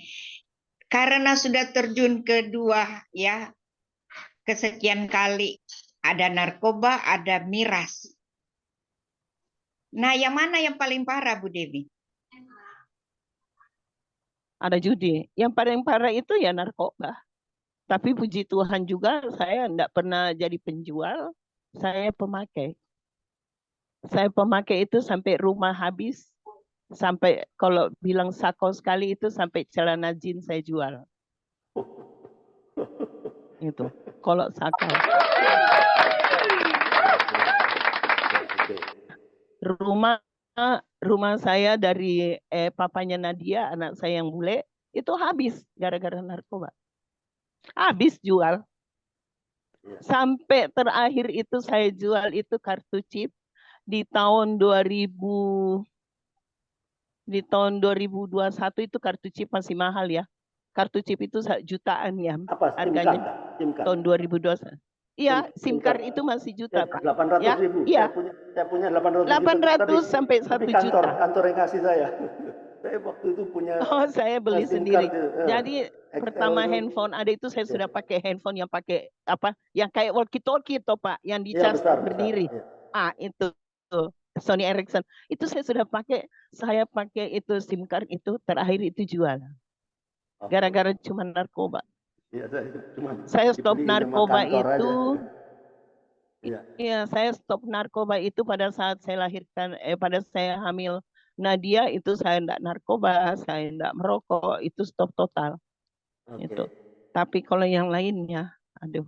[SPEAKER 3] Karena sudah terjun kedua ya, kesekian kali ada narkoba, ada miras. Nah, yang mana yang paling parah Bu Devi?
[SPEAKER 1] Ada judi. Yang paling parah itu ya narkoba. Tapi puji Tuhan juga saya tidak pernah jadi penjual, saya pemakai. Saya pemakai itu sampai rumah habis, sampai kalau bilang sako sekali itu sampai celana jeans saya jual. Itu kalau sako. Rumah saya dari papanya Nadia, anak saya yang bule, itu habis gara-gara narkoba. Habis jual. Sampai terakhir itu saya jual itu kartu chip di tahun 2021 itu kartu chip masih mahal ya. Kartu chip itu jutaan ya harganya. Tahun 2021. Iya, SIM card itu masih juta, Pak.
[SPEAKER 2] 800.000.
[SPEAKER 1] Ya,
[SPEAKER 2] saya punya 800
[SPEAKER 1] sampai 1 juta.
[SPEAKER 2] Kantor yang kasih saya. Saya waktu itu punya
[SPEAKER 1] Oh, saya beli
[SPEAKER 2] SIM
[SPEAKER 1] sendiri.
[SPEAKER 2] card
[SPEAKER 1] Jadi
[SPEAKER 2] XL
[SPEAKER 1] pertama
[SPEAKER 2] itu.
[SPEAKER 1] handphone ada itu saya
[SPEAKER 2] Ya.
[SPEAKER 1] sudah pakai handphone yang pakai apa? Yang kayak walkie-talkie itu Pak, yang
[SPEAKER 2] Iya
[SPEAKER 1] dicas
[SPEAKER 2] besar.
[SPEAKER 1] berdiri.
[SPEAKER 2] Ya.
[SPEAKER 1] Ah, itu Sony Ericsson. Itu saya sudah pakai. Saya pakai itu SIM card itu terakhir itu jual.
[SPEAKER 2] Oh,
[SPEAKER 1] Gara-gara cuma narkoba.
[SPEAKER 2] iya, saya cuma
[SPEAKER 1] Saya stop
[SPEAKER 2] dibeliin sama
[SPEAKER 1] narkoba
[SPEAKER 2] kantor aja.
[SPEAKER 1] itu.
[SPEAKER 2] Iya.
[SPEAKER 1] Iya, saya stop narkoba itu pada saat saya lahirkan, pada saya hamil Nadia itu saya enggak narkoba, saya enggak merokok, itu stop total.
[SPEAKER 2] Oke.
[SPEAKER 1] Itu. Tapi kalau yang lainnya, aduh.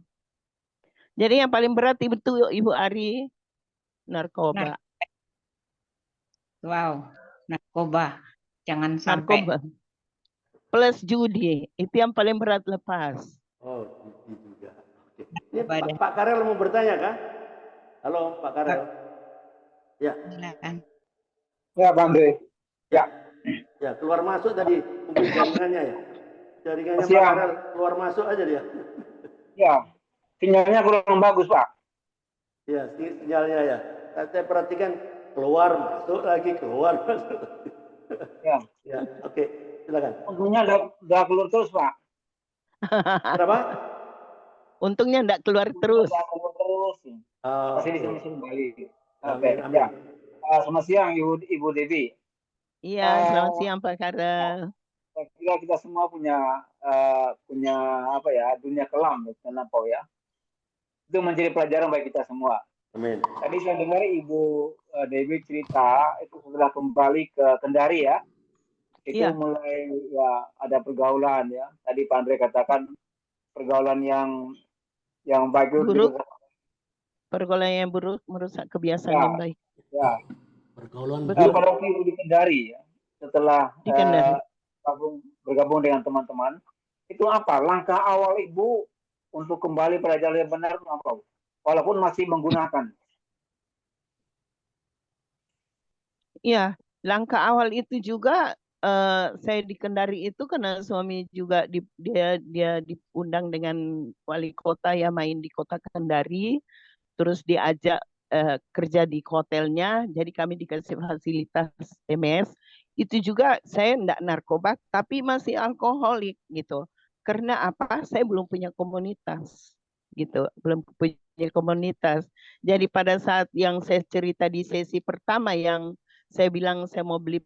[SPEAKER 1] Jadi yang paling berat itu Ibu Ari, narkoba.
[SPEAKER 3] Nar- Wow, narkoba. Jangan sampai.
[SPEAKER 1] Narkoba. Plus judi, itu yang paling berat lepas.
[SPEAKER 2] Oh, judi juga. Oke. Ini
[SPEAKER 3] Narkoba dan
[SPEAKER 2] Pak Karel mau bertanya kah? Halo, Pak Karel. Ya.
[SPEAKER 3] silakan.
[SPEAKER 4] Ya, Bang Andre. Ya.
[SPEAKER 2] Ya, keluar masuk tadi mungkin jaringannya ya. Jaringannya Pak
[SPEAKER 4] Siang.
[SPEAKER 2] Karel keluar masuk aja dia.
[SPEAKER 4] Ya, sinyalnya kurang bagus, Pak.
[SPEAKER 2] Ya, sinyalnya ya. Saya perhatikan keluar masuk lagi, keluar masuk.
[SPEAKER 4] Ya.
[SPEAKER 2] Ya, oke. Silakan.
[SPEAKER 4] Untungnya udah keluar terus, Pak.
[SPEAKER 2] Kenapa?
[SPEAKER 1] Untungnya enggak keluar terus.
[SPEAKER 4] Udah keluar terus.
[SPEAKER 2] Oh,
[SPEAKER 4] Masih
[SPEAKER 2] oke.
[SPEAKER 4] bisa kembali. Oke,
[SPEAKER 2] Amin, amin.
[SPEAKER 4] ya. Selamat siang, Ibu Devi.
[SPEAKER 1] Iya, selamat siang Pak Karel.
[SPEAKER 4] Saya kira kita semua punya apa ya, dunia kelam terlampau ya. Itu menjadi pelajaran bagi kita semua.
[SPEAKER 2] Amin.
[SPEAKER 4] Tadi saya dengar Ibu Dewi cerita itu setelah kembali ke Kendari ya. Itu
[SPEAKER 1] Iya.
[SPEAKER 4] mulai ya ada pergaulan ya. Tadi Pak Andre katakan pergaulan yang baik itu
[SPEAKER 1] Buruk.
[SPEAKER 4] dirusak.
[SPEAKER 1] Pergaulan yang buruk merusak kebiasaan
[SPEAKER 4] Ya.
[SPEAKER 1] yang baik.
[SPEAKER 4] Ya.
[SPEAKER 2] Pergaulan
[SPEAKER 1] Betul.
[SPEAKER 4] Pada waktu Ibu di Kendari ya, setelah
[SPEAKER 1] Di Kendari.
[SPEAKER 4] bergabung dengan teman-teman, itu apa langkah awal Ibu untuk kembali pada jalur yang benar itu apa? Walaupun masih menggunakan.
[SPEAKER 1] Iya, langkah awal itu juga saya di Kendari itu karena suami juga dia diundang dengan wali kota ya main di kota Kendari, terus diajak kerja di hotelnya, jadi kami dikasih fasilitas MS. Itu juga saya enggak narkoba, tapi masih alkoholik gitu. Karena apa? Saya belum punya komunitas gitu, belum punya komunitas. Jadi pada saat yang saya cerita di sesi pertama yang saya bilang saya mau beli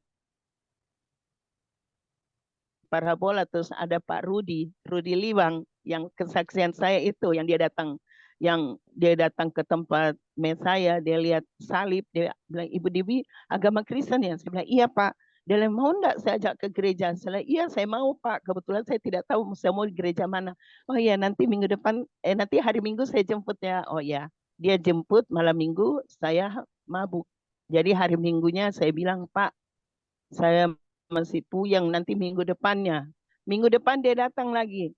[SPEAKER 1] parabola, terus ada Pak Rudi Liwang yang kesaksian saya itu yang dia datang ke tempat mes saya, dia lihat salib, dia bilang Ibu Dewi agama Kristen ya? Saya bilang iya Pak. Dia bilang mau enggak saya ajak ke gereja? Saya bilang iya saya mau Pak. Kebetulan saya tidak tahu saya mau di gereja mana. Oh iya nanti minggu depan, nanti hari Minggu saya jemput ya. Oh ya, dia jemput malam Minggu saya mabuk. Jadi hari Minggunya saya bilang Pak, saya masih puyeng nanti minggu depannya. Minggu depan dia datang lagi.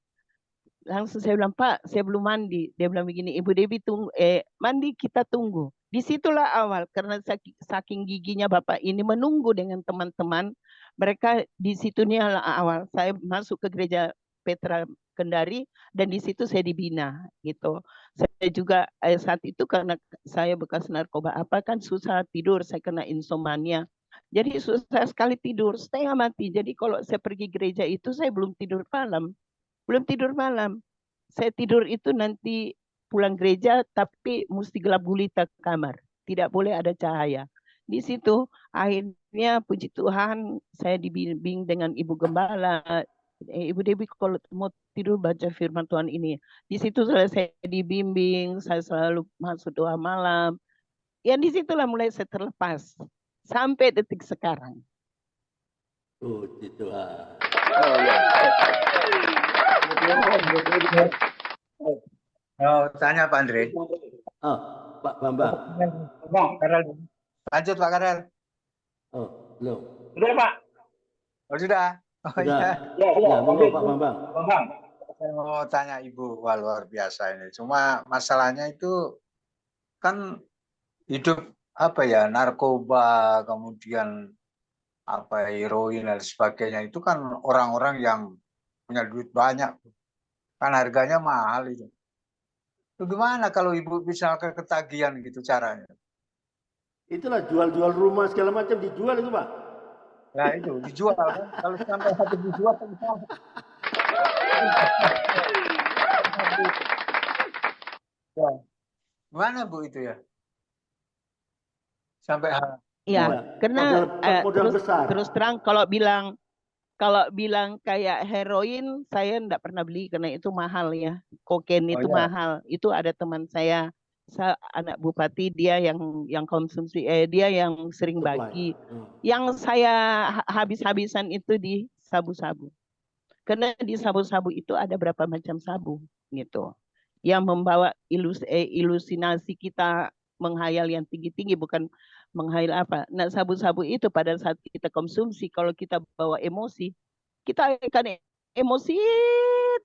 [SPEAKER 1] Langsung saya bilang, Pak, saya belum mandi. Dia bilang begini, Ibu Dewi tunggu, mandi kita tunggu. Disitulah awal, karena saking giginya Bapak ini menunggu dengan teman-teman. Mereka di situnya awal. Saya masuk ke gereja Petra Kendari dan di situ saya dibina gitu. Saya juga saat itu karena saya bekas narkoba apa kan susah tidur, saya kena insomnia. Jadi susah sekali tidur, setengah mati. Jadi kalau saya pergi gereja itu saya belum tidur malam. Belum tidur malam. Saya tidur itu nanti pulang gereja tapi mesti gelap gulita kamar. Tidak boleh ada cahaya. Di situ akhirnya puji Tuhan saya dibimbing dengan Ibu Gembala. Ibu Dewi kalau mau tidur baca firman Tuhan ini. Di situ saya dibimbing, saya selalu masuk doa malam. Ya disitulah mulai saya terlepas. Sampai detik sekarang.
[SPEAKER 2] Puji Tuhan.
[SPEAKER 4] Oh ya.
[SPEAKER 5] Oh, tanya Pak Andre.
[SPEAKER 2] Oh, Pak Bambang.
[SPEAKER 4] Bang, Karel.
[SPEAKER 5] Lanjut Pak Karel.
[SPEAKER 2] Oh, belum.
[SPEAKER 4] Sudah Pak.
[SPEAKER 5] Oh sudah. Oh
[SPEAKER 2] Sudah.
[SPEAKER 5] iya.
[SPEAKER 2] Ya, monggo Pak Bambang.
[SPEAKER 4] Bang.
[SPEAKER 5] Saya mau tanya Ibu, wah luar biasa ini. Cuma masalahnya itu kan hidup apa ya, narkoba, kemudian apa heroin dan sebagainya itu kan orang-orang yang punya duit banyak. Kan harganya mahal itu. Itu gimana kalau Ibu bisa ketagihan gitu caranya?
[SPEAKER 2] Itulah jual-jual rumah segala macam dijual itu Pak.
[SPEAKER 5] Nah itu dijual kan. Kalau sampai habis dijual ya. Gimana Bu itu ya? Sampai
[SPEAKER 1] Ya,
[SPEAKER 2] Iya,
[SPEAKER 1] karena
[SPEAKER 2] modal
[SPEAKER 1] terus
[SPEAKER 2] besar.
[SPEAKER 1] terang kalau bilang kayak heroin saya enggak pernah beli karena itu mahal ya. Kokain
[SPEAKER 5] oh
[SPEAKER 1] itu
[SPEAKER 5] ya,
[SPEAKER 1] mahal. Itu ada teman saya, anak bupati, dia yang konsumsi, dia yang sering
[SPEAKER 2] Supply.
[SPEAKER 1] bagi. Yang saya habis-habisan itu di sabu-sabu. Karena di sabu-sabu itu ada berapa macam sabu gitu. Yang membawa ilusinasi kita menghayal yang tinggi-tinggi, bukan menghayal apa. Nah, sabu-sabu itu pada saat kita konsumsi, kalau kita bawa emosi, kita akan emosi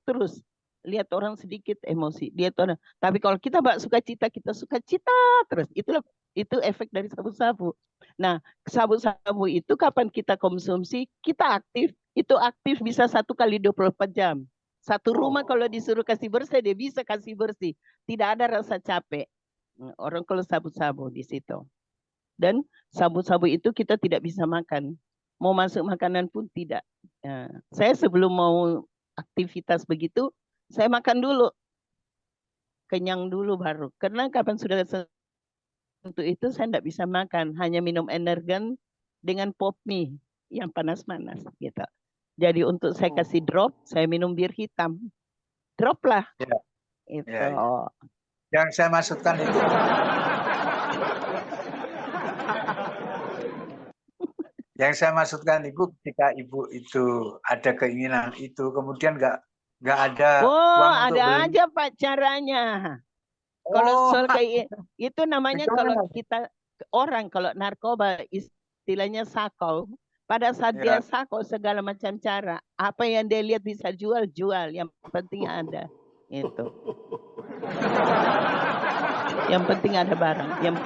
[SPEAKER 1] terus. Lihat orang sedikit emosi, lihat orang. Tapi kalau kita bawa sukacita, kita sukacita terus. Itu efek dari sabu-sabu. Nah, sabu-sabu itu kapan kita konsumsi, kita aktif. Itu aktif bisa 1 kali 24 jam. Satu rumah kalau disuruh kasih bersih, dia bisa kasih bersih. Tidak ada rasa capek. Orang kalau sabu-sabu di situ. Dan sabu-sabu itu kita tidak bisa makan. Mau masuk makanan pun tidak. Saya sebelum mau aktivitas begitu, saya makan dulu. Kenyang dulu baru. Karena kapan sudah untuk itu saya tidak bisa makan. Hanya minum energen dengan pop mie yang panas-panas gitu. Jadi untuk saya kasih drop, saya minum bir hitam. Drop lah.
[SPEAKER 5] ya,
[SPEAKER 1] Itu.
[SPEAKER 5] ya, ya. Yang saya maksudkan itu yang saya maksudkan Ibu, ketika Ibu itu ada keinginan itu, kemudian nggak ada uang untuk
[SPEAKER 1] ada
[SPEAKER 5] beli.
[SPEAKER 1] aja Pak caranya. Kalau soal kayak itu namanya kalau
[SPEAKER 5] Gimana?
[SPEAKER 1] kita orang kalau narkoba istilahnya sakau. Pada saat
[SPEAKER 5] Ya,
[SPEAKER 1] dia sakau segala macam cara, apa yang dia lihat bisa jual, yang penting ada. Itu. Yang penting ada barang. Yang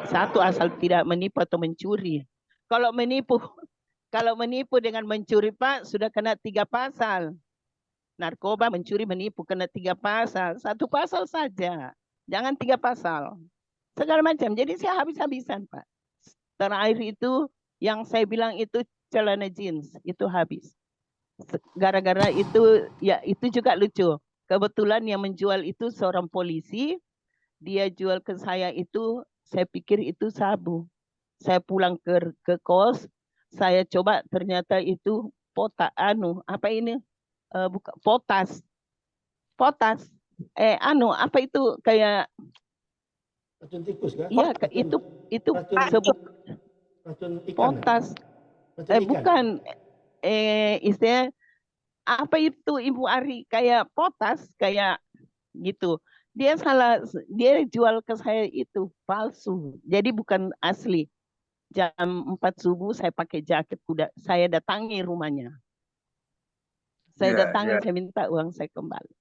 [SPEAKER 1] satu asal tidak menipu atau mencuri. Kalau menipu dengan mencuri Pak sudah kena 3 pasal. Narkoba, mencuri, menipu kena 3 pasal. 1 pasal saja. Jangan 3 pasal. Segala macam. Jadi saya habis-habisan Pak. Terakhir itu yang saya bilang itu celana jeans itu habis. Gara-gara itu ya itu juga lucu. Kebetulan yang menjual itu seorang polisi. Dia jual ke saya itu, saya pikir itu sabu. Saya pulang ke kos, saya coba ternyata itu apa ini? Bukan potas. Apa itu kayak
[SPEAKER 2] Racun tikus kan?
[SPEAKER 1] iya itu sebut
[SPEAKER 2] Racun ikan.
[SPEAKER 1] potas.
[SPEAKER 2] Racun ikan.
[SPEAKER 1] Bukan istilahnya apa itu Ibu Ari, kayak potas kayak gitu. Dia jual ke saya itu palsu. Jadi bukan asli. Jam 4 subuh saya pakai jaket kuda. Saya datangi rumahnya. Saya datangi, saya minta uang saya kembali.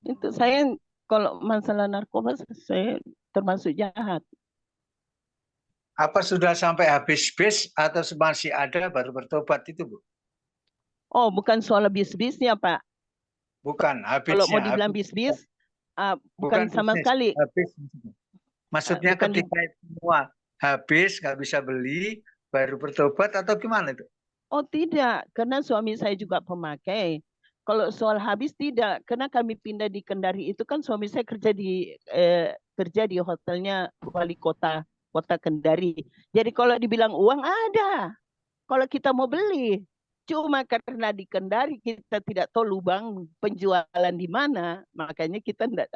[SPEAKER 1] Itu saya kalau masalah narkoba saya termasuk jahat.
[SPEAKER 5] apa sudah sampai habis bis atau masih ada baru bertobat itu Bu?
[SPEAKER 1] Oh, bukan soal bis-bisnya Pak.
[SPEAKER 5] Bukan, habisnya.
[SPEAKER 1] Kalau mau dibilang bis-bis, bukan sama
[SPEAKER 5] bisnis,
[SPEAKER 1] sekali.
[SPEAKER 5] habis. Maksudnya ketika semua habis, nggak bisa beli, baru bertobat atau gimana itu?
[SPEAKER 1] Oh tidak, karena suami saya juga pemakai. Kalau soal habis tidak, karena kami pindah di Kendari itu kan suami saya kerja di hotelnya wali kota Kendari. Jadi kalau dibilang uang ada, kalau kita mau beli. Cuma karena di Kendari kita tidak tahu lubang penjualan di mana, makanya kita tidak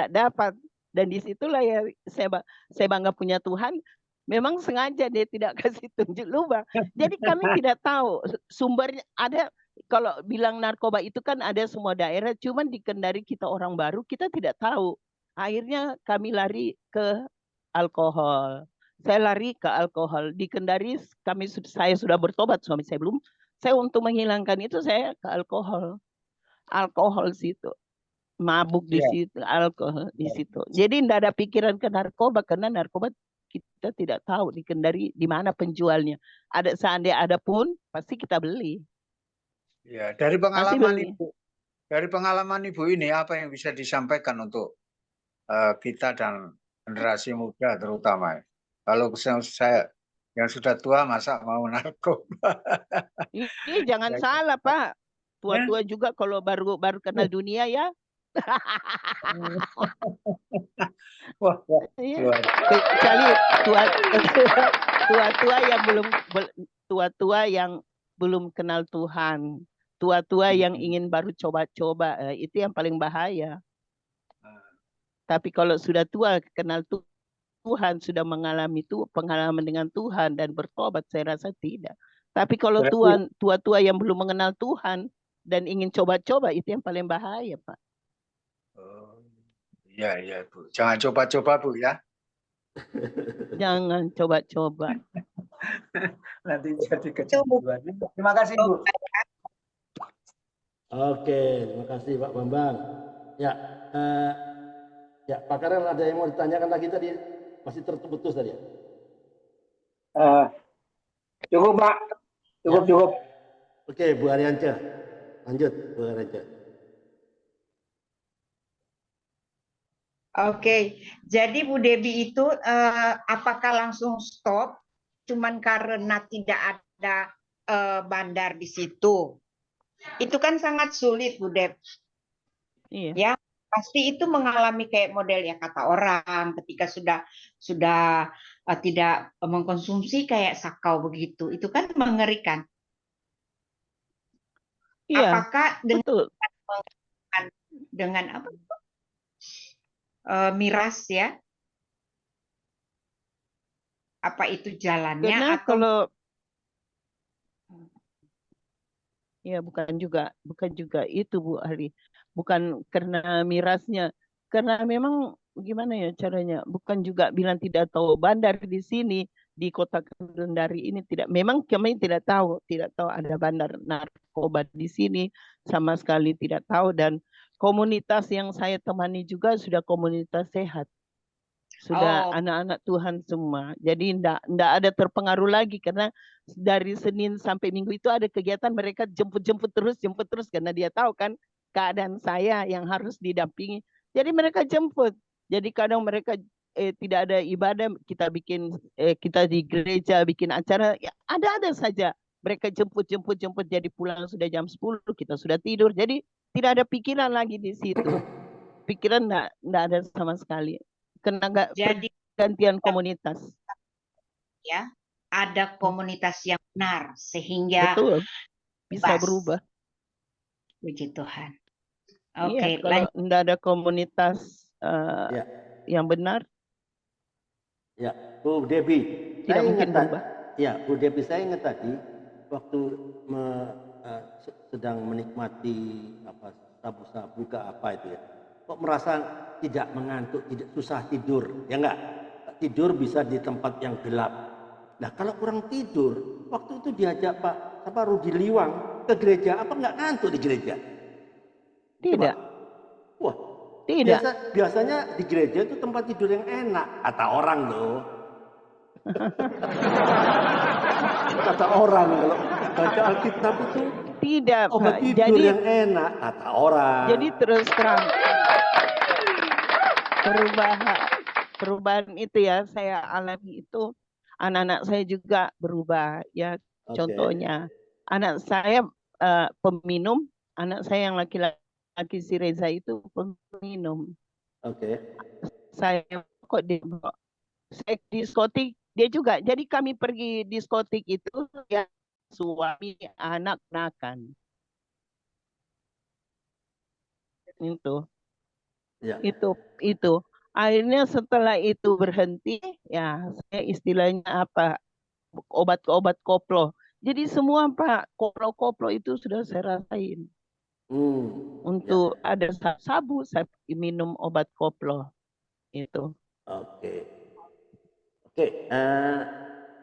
[SPEAKER 1] dapat. Dan disitulah ya saya bangga punya Tuhan. Memang sengaja dia tidak kasih tunjuk lubang. Jadi kami tidak tahu sumbernya ada. Kalau bilang narkoba itu kan ada semua daerah, cuman di Kendari kita orang baru, kita tidak tahu. Akhirnya kami lari ke alkohol. Saya lari ke alkohol. Di Kendari saya sudah bertobat, suami saya belum. Saya untuk menghilangkan itu saya ke alkohol. Alkohol situ. Mabuk di situ, alkohol di situ. Jadi tidak ada pikiran ke narkoba karena narkoba kita tidak tahu di Kendari di mana penjualnya. Seandainya ada pun pasti kita beli.
[SPEAKER 5] Ya, dari pengalaman Ibu ini apa yang bisa disampaikan untuk kita dan generasi muda terutama. Kalau Yang sudah tua masa mau narkoba?
[SPEAKER 1] Ini jangan
[SPEAKER 5] Ya,
[SPEAKER 1] salah, Pak.
[SPEAKER 5] ya.
[SPEAKER 1] Tua-tua juga kalau baru kenal dunia ya.
[SPEAKER 5] Wah, wah,
[SPEAKER 1] Iya.
[SPEAKER 5] luar.
[SPEAKER 1] Kecuali tua-tua yang tua-tua yang belum kenal Tuhan. Tua-tua yang ingin baru coba-coba, itu yang paling bahaya. Tapi kalau sudah tua kenal Tuhan, sudah mengalami pengalaman dengan Tuhan dan bertobat, saya rasa tidak. Tapi kalau
[SPEAKER 5] Berarti,
[SPEAKER 1] tua-tua yang belum mengenal Tuhan dan ingin coba-coba, itu yang paling bahaya, Pak.
[SPEAKER 5] oh, iya, iya, Bu. Jangan coba-coba, Bu, ya.
[SPEAKER 1] Jangan coba-coba.
[SPEAKER 5] Nanti jadi kecanduan. Terima kasih, Bu.
[SPEAKER 2] Oke, terima kasih Pak Bambang. Ya, ya Pak Karel ada yang mau ditanyakan lagi tadi? Masih terputus tadi ya?
[SPEAKER 4] Cukup Pak, cukup
[SPEAKER 2] Ya.
[SPEAKER 4] cukup.
[SPEAKER 2] Oke, Bu Arianca. Lanjut, Bu Arianca.
[SPEAKER 3] Oke, jadi Bu Debi itu apakah langsung stop cuman karena tidak ada bandar di situ? Itu kan sangat sulit, Bu Deb.
[SPEAKER 1] Iya.
[SPEAKER 3] Ya, pasti itu mengalami kayak model ya kata orang ketika sudah tidak mengkonsumsi kayak sakau begitu. Itu kan mengerikan.
[SPEAKER 1] Iya,
[SPEAKER 3] Apakah
[SPEAKER 1] betul.
[SPEAKER 3] dengan apa? Miras ya? Apa itu jalannya
[SPEAKER 1] Karena
[SPEAKER 3] atau
[SPEAKER 1] kalau ya bukan juga itu Bu Ali. Bukan karena mirasnya. Karena memang gimana ya caranya? Bukan juga bilang tidak tahu bandar di sini di kota Kendari ini tidak. Memang kami tidak tahu ada bandar narkoba di sini sama sekali tidak tahu dan komunitas yang saya temani juga sudah komunitas sehat. Sudah anak-anak Tuhan semua. Jadi enggak ada terpengaruh lagi karena dari Senin sampai Minggu itu ada kegiatan mereka jemput terus karena dia tahu kan keadaan saya yang harus didampingi. Jadi mereka jemput. Jadi kadang mereka tidak ada ibadah, kita di gereja bikin acara, ya ada saja. Mereka jemput jadi pulang sudah jam 10 kita sudah tidur. Jadi tidak ada pikiran lagi di situ. Pikiran enggak ada sama sekali. Karena nggak
[SPEAKER 3] jadi
[SPEAKER 1] pergantian komunitas.
[SPEAKER 3] ya ada komunitas yang benar sehingga
[SPEAKER 1] Betul, bisa
[SPEAKER 3] bebas.
[SPEAKER 1] berubah.
[SPEAKER 3] Puji Tuhan.
[SPEAKER 1] Iya,
[SPEAKER 3] Oke,
[SPEAKER 1] kalau
[SPEAKER 3] lanjut.
[SPEAKER 1] nggak ada komunitas
[SPEAKER 2] Ya,
[SPEAKER 1] yang benar,
[SPEAKER 2] ya, Bu Debi.
[SPEAKER 1] tidak
[SPEAKER 2] Saya
[SPEAKER 1] mungkin
[SPEAKER 2] ingat
[SPEAKER 1] berubah.
[SPEAKER 2] ya, Bu Debi, saya ingat tadi waktu sedang menikmati sabu-sabu ke apa itu ya. Kok merasa tidak mengantuk, tidak susah tidur, ya enggak? Tidur bisa di tempat yang gelap. Nah, kalau kurang tidur, waktu itu diajak Pak Rudi Liwang ke gereja, apa enggak ngantuk di gereja?
[SPEAKER 1] Tidak.
[SPEAKER 2] Coba. Wah,
[SPEAKER 1] Tidak.
[SPEAKER 2] biasanya di gereja itu tempat tidur yang enak, kata orang loh. Kata orang kalau baca Alkitab itu
[SPEAKER 1] tidak,
[SPEAKER 2] obat
[SPEAKER 1] Pak.
[SPEAKER 2] tidur yang enak, kata orang.
[SPEAKER 1] Jadi terus terang perubahan itu ya saya alami itu anak-anak saya juga berubah ya. Contohnya anak saya peminum, anak saya yang laki-laki si Reza itu peminum. Saya kok saya diskotik dia juga. Jadi kami pergi diskotik itu ya suami anak makan. Itu akhirnya setelah itu berhenti ya saya istilahnya apa obat koplo. Jadi semua Pak koplo itu sudah saya rasain. Untuk ada sabu saya minum obat koplo itu.
[SPEAKER 2] Oke,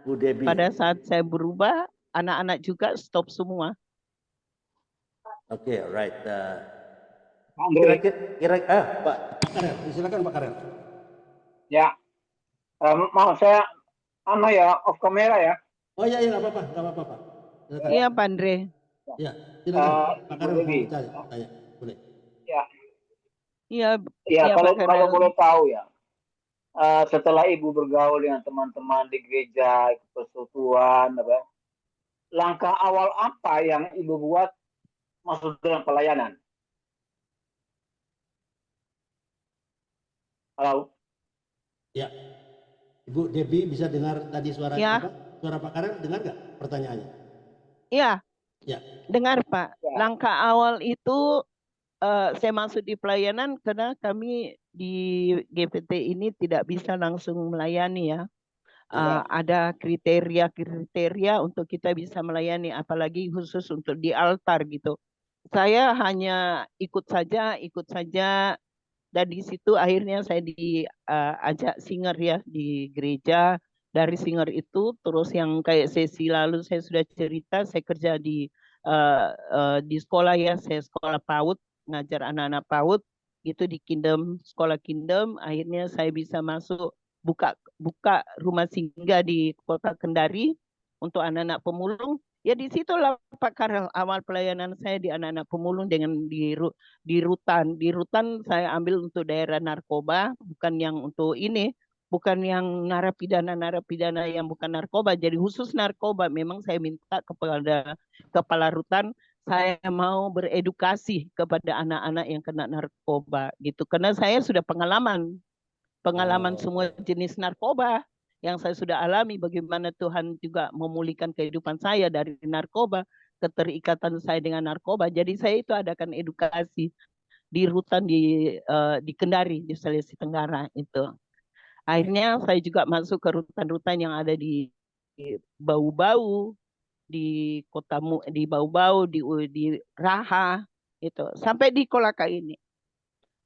[SPEAKER 2] Bu Debi.
[SPEAKER 1] Pada saat saya berubah anak-anak juga stop semua.
[SPEAKER 2] Oke, right.
[SPEAKER 4] Kira-kira,
[SPEAKER 2] Pak Karel, silakan Pak Karel.
[SPEAKER 4] Ya, mau saya off kamera ya.
[SPEAKER 2] Oh iya, nggak apa-apa, Pak.
[SPEAKER 1] Iya, Pak Andre.
[SPEAKER 2] Ya, silakan Pak Karel mau tanya, boleh.
[SPEAKER 4] Ya, kalau boleh tahu ya, setelah Ibu bergaul dengan teman-teman di gereja, ikut persekutuan, langkah awal apa yang Ibu buat masuk dalam pelayanan? Halo?
[SPEAKER 2] Ya, Ibu Debbie bisa dengar tadi suara
[SPEAKER 1] Ya.
[SPEAKER 2] apa? Suara Pak Karel dengar nggak pertanyaannya?
[SPEAKER 1] Iya,
[SPEAKER 2] Ya.
[SPEAKER 1] dengar Pak.
[SPEAKER 4] Ya.
[SPEAKER 1] Langkah awal itu saya masuk di pelayanan karena kami di GPT ini tidak bisa langsung melayani ya. Ada kriteria-kriteria untuk kita bisa melayani, apalagi khusus untuk di altar gitu. Saya hanya ikut saja, dan di situ akhirnya saya diajak singer ya di gereja. Dari singer itu terus yang kayak sesi lalu saya sudah cerita, saya kerja di sekolah ya, saya sekolah PAUD, ngajar anak-anak PAUD gitu di Kingdom, sekolah Kingdom. Akhirnya saya bisa masuk buka rumah singgah di Kota Kendari untuk anak-anak pemulung. Ya di situlah Pak Karel awal pelayanan saya di anak-anak pemulung dengan di rutan. Di rutan saya ambil untuk daerah narkoba, bukan yang untuk ini, bukan yang narapidana yang bukan narkoba. Jadi khusus narkoba memang saya minta kepada kepala rutan, saya mau beredukasi kepada anak-anak yang kena narkoba gitu. Karena saya sudah pengalaman semua jenis narkoba yang saya sudah alami, bagaimana Tuhan juga memulihkan kehidupan saya dari narkoba, keterikatan saya dengan narkoba. Jadi saya itu adakan edukasi di rutan di Kendari, di Sulawesi Tenggara itu. Akhirnya saya juga masuk ke rutan-rutan yang ada di Bau-Bau, di di Bau-Bau, di Raha itu, sampai di Kolaka ini.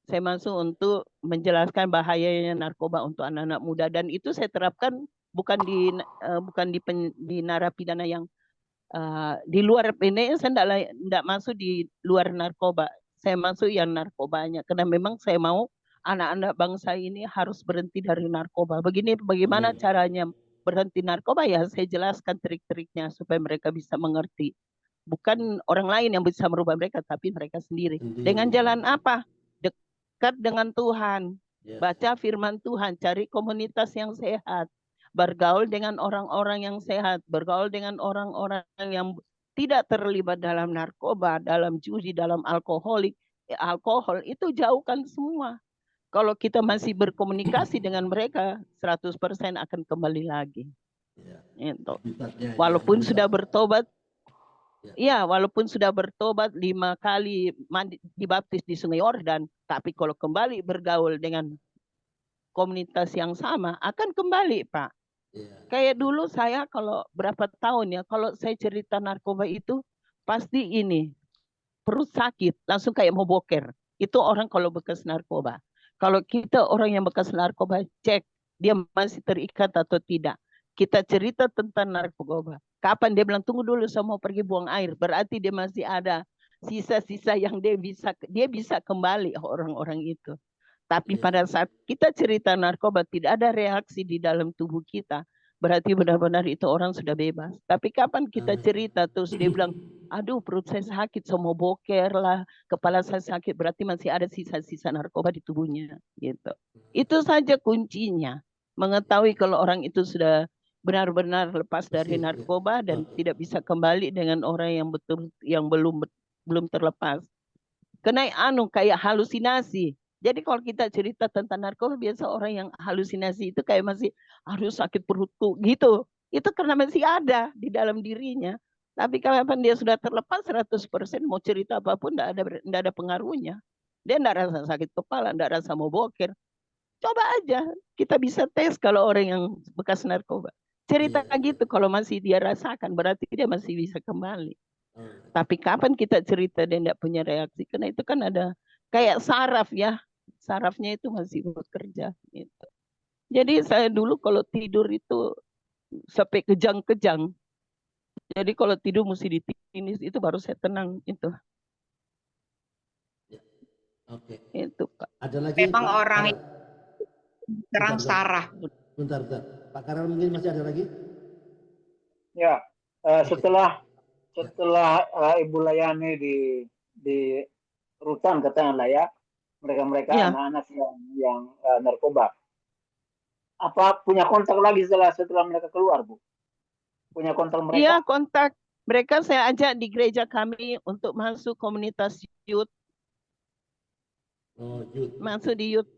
[SPEAKER 1] Saya masuk untuk menjelaskan bahayanya narkoba untuk anak-anak muda, dan itu saya terapkan bukan di narapidana yang di luar ini. Saya tidak masuk di luar narkoba, saya masuk yang narkobanya, karena memang saya mau anak-anak bangsa ini harus berhenti dari narkoba. Bagaimana caranya berhenti narkoba, ya saya jelaskan trik-triknya supaya mereka bisa mengerti. Bukan orang lain yang bisa merubah mereka, tapi mereka sendiri. Dengan jalan apa? Dekat dengan Tuhan, baca firman Tuhan, cari komunitas yang sehat, bergaul dengan orang-orang yang sehat, bergaul dengan orang-orang yang tidak terlibat dalam narkoba, dalam judi, dalam alkohol itu jauhkan semua. Kalau kita masih berkomunikasi dengan mereka, 100% akan kembali lagi. Itu. Walaupun sudah bertobat, ya, walaupun sudah bertobat 5 kali dibaptis di Sungai Yordan, tapi kalau kembali bergaul dengan komunitas yang sama, akan kembali, Pak. Kayak dulu saya kalau berapa tahun ya, kalau saya cerita narkoba itu, pasti ini, perut sakit, langsung kayak mau boker. Itu orang kalau bekas narkoba. Kalau kita orang yang bekas narkoba, cek dia masih terikat atau tidak. Kita cerita tentang narkoba. Kapan dia bilang tunggu dulu, saya mau pergi buang air, berarti dia masih ada sisa-sisa yang dia bisa kembali orang-orang itu. Tapi pada saat kita cerita narkoba tidak ada reaksi di dalam tubuh kita, berarti benar-benar itu orang sudah bebas. Tapi kapan kita cerita terus dia bilang, aduh perut saya sakit, saya mau boker lah, kepala saya sakit, berarti masih ada sisa-sisa narkoba di tubuhnya. Gitu. Itu saja kuncinya, mengetahui kalau orang itu sudah benar-benar lepas dari narkoba dan tidak bisa kembali dengan orang yang belum terlepas. Kena kayak halusinasi. Jadi kalau kita cerita tentang narkoba, biasa orang yang halusinasi itu kayak masih harus sakit perutku gitu. Itu karena masih ada di dalam dirinya. Tapi kapan dia sudah terlepas 100%, mau cerita apapun tidak ada pengaruhnya. Dia tidak rasa sakit kepala, tidak rasa mau boker. Coba aja, kita bisa tes kalau orang yang bekas narkoba. Cerita gitu, kalau masih dia rasakan, berarti dia masih bisa kembali. Tapi kapan kita cerita dia tidak punya reaksi, karena itu kan ada kayak saraf ya, sarafnya itu masih bekerja. Gitu. Jadi saya dulu kalau tidur itu sampai kejang-kejang. Jadi kalau tidur mesti ditinis, itu baru saya tenang itu.
[SPEAKER 2] Oke.
[SPEAKER 1] Itu Pak.
[SPEAKER 2] Ada lagi
[SPEAKER 3] memang
[SPEAKER 2] Pak
[SPEAKER 3] orang serang
[SPEAKER 2] Bentar.
[SPEAKER 3] saraf.
[SPEAKER 2] Bentar. Pak Karel mungkin masih ada lagi?
[SPEAKER 4] Ya, setelah Ibu layani di rutan katanya lah ya, mereka
[SPEAKER 1] Ya.
[SPEAKER 4] anak-anak yang narkoba. apa punya kontak lagi setelah mereka keluar, Bu? Punya kontak
[SPEAKER 1] Iya,
[SPEAKER 4] mereka?
[SPEAKER 1] kontak mereka saya ajak di gereja kami untuk masuk komunitas youth,
[SPEAKER 2] Oh, youth.
[SPEAKER 1] masuk di youth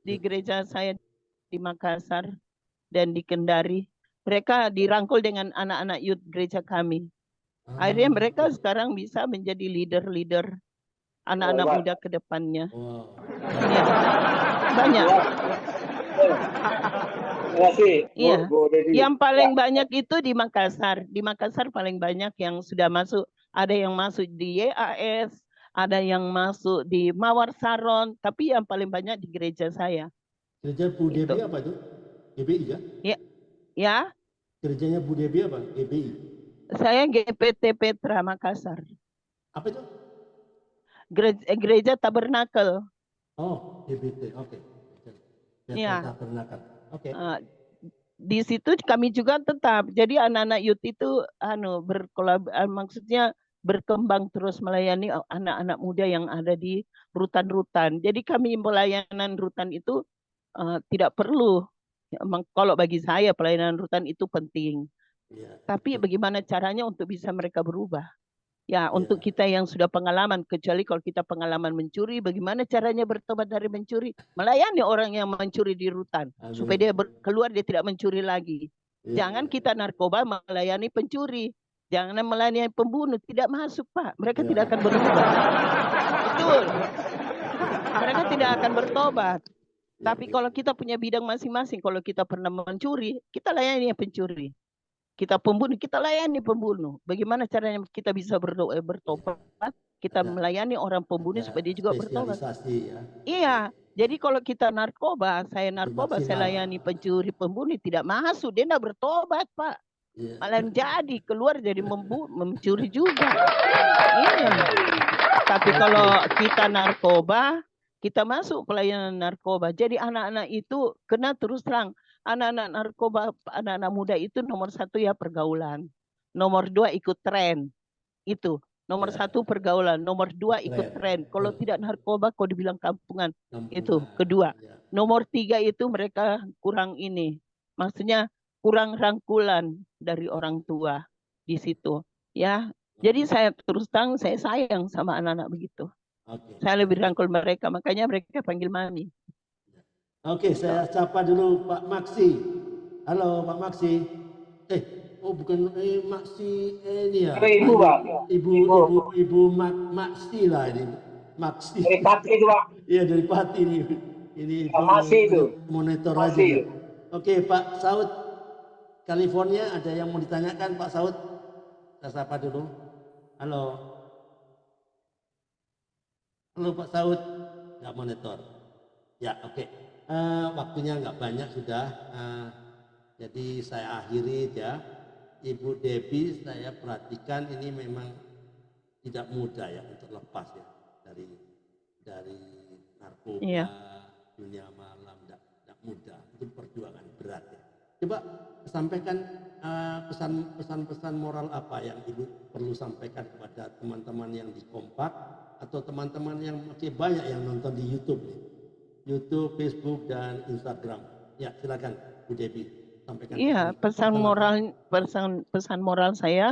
[SPEAKER 1] di gereja saya di Makassar dan di Kendari. Mereka dirangkul dengan anak-anak youth gereja kami. Akhirnya mereka sekarang bisa menjadi leader-leader anak-anak
[SPEAKER 4] Hebat.
[SPEAKER 1] muda ke depannya.
[SPEAKER 2] Wow.
[SPEAKER 1] Ya, banyak.
[SPEAKER 4] Terima kasih, Bu,
[SPEAKER 1] Iya.
[SPEAKER 4] Bu Devi.
[SPEAKER 1] Yang paling banyak itu di Makassar. Di Makassar paling banyak yang sudah masuk. Ada yang masuk di YAS, ada yang masuk di Mawar Saron, tapi yang paling banyak di gereja saya.
[SPEAKER 2] Gereja Bu
[SPEAKER 1] Itu.
[SPEAKER 2] Devi apa itu? GBI ya?
[SPEAKER 1] Ya,
[SPEAKER 2] Gerejanya Bu Devi apa? GBI.
[SPEAKER 1] saya GPT Petra Makassar.
[SPEAKER 2] Apa itu?
[SPEAKER 1] Gereja Tabernakel.
[SPEAKER 2] Oh, GBT. Oke.
[SPEAKER 1] Ya.
[SPEAKER 2] Tabernakel. Oke.
[SPEAKER 1] Di situ kami juga tetap. Jadi anak-anak youth itu maksudnya berkembang terus melayani anak-anak muda yang ada di rutan-rutan. Jadi kami pelayanan rutan itu tidak perlu. Kalau bagi saya pelayanan rutan itu penting.
[SPEAKER 2] Ya,
[SPEAKER 1] Tapi
[SPEAKER 2] betul.
[SPEAKER 1] bagaimana caranya untuk bisa mereka berubah? Ya,
[SPEAKER 2] Ya.
[SPEAKER 1] untuk kita yang sudah pengalaman, kecuali kalau kita pengalaman mencuri, bagaimana caranya bertobat dari mencuri? Melayani orang yang mencuri di rutan,
[SPEAKER 2] Amin.
[SPEAKER 1] supaya dia keluar, dia tidak mencuri lagi.
[SPEAKER 2] Ya,
[SPEAKER 1] Jangan
[SPEAKER 2] ya.
[SPEAKER 1] kita narkoba melayani pencuri. Jangan melayani pembunuh, tidak masuk, Pak. Mereka
[SPEAKER 2] Ya.
[SPEAKER 1] tidak akan berubah. Betul. Mereka tidak akan bertobat.
[SPEAKER 2] Ya,
[SPEAKER 1] Tapi kalau kita punya bidang masing-masing, kalau kita pernah mencuri, kita layani yang pencuri. Kita pembunuh, kita layani pembunuh. Bagaimana caranya kita bisa bertobat? Kita melayani orang pembunuh supaya dia juga bertobat.
[SPEAKER 2] Spesialisasi ya.
[SPEAKER 1] Iya. Jadi kalau kita narkoba, saya narkoba, saya
[SPEAKER 2] maksimal.
[SPEAKER 1] layani pencuri pembunuh, tidak masuk, dia tidak bertobat, Pak.
[SPEAKER 2] Ya.
[SPEAKER 1] Malah jadi keluar jadi mencuri juga. Iya. Tapi kalau kita narkoba, kita masuk pelayanan narkoba. Jadi anak-anak itu kena terus terang. Anak-anak narkoba, anak-anak muda itu nomor satu ya pergaulan. Nomor dua ikut tren. Itu. Nomor satu pergaulan. Nomor dua ikut tren. Kalau tidak narkoba, kau dibilang kampungan. Itu. Kedua. Nomor tiga itu mereka kurang ini. Maksudnya kurang rangkulan dari orang tua di situ. Ya. Jadi saya terus terang saya sayang sama anak-anak begitu.
[SPEAKER 2] Oke.
[SPEAKER 1] Saya lebih rangkul mereka, makanya mereka panggil mami.
[SPEAKER 2] Oke, saya sapa dulu Pak Maksi. Halo Pak Maksi. Bukan Maksi ini ya.
[SPEAKER 4] Ibu, Pak.
[SPEAKER 2] Ibu Maksi lah ini. Maksi.
[SPEAKER 4] Dari Pati itu, Pak.
[SPEAKER 2] Iya, dari Pati ini. Ini
[SPEAKER 4] Masih itu.
[SPEAKER 2] monitor
[SPEAKER 4] Masih.
[SPEAKER 2] aja. Oke, Pak Saud California, ada yang mau ditanyakan Pak Saud? Saya sapa dulu. Halo. Halo Pak Saud, nggak monitor. Ya, oke. Waktunya nggak banyak sudah. Jadi saya akhiri ya. Ibu Debbie, saya perhatikan ini memang tidak mudah ya untuk lepas ya dari narkoba, dunia malam, tidak mudah. Itu perjuangan berat ya. Coba sampaikan pesan-pesan moral apa yang Ibu perlu sampaikan kepada teman-teman yang di Kompak atau teman-teman yang masih banyak yang nonton di YouTube nih. YouTube, Facebook dan Instagram. Ya, silakan Bu Debbie sampaikan.
[SPEAKER 1] Iya, pesan moral saya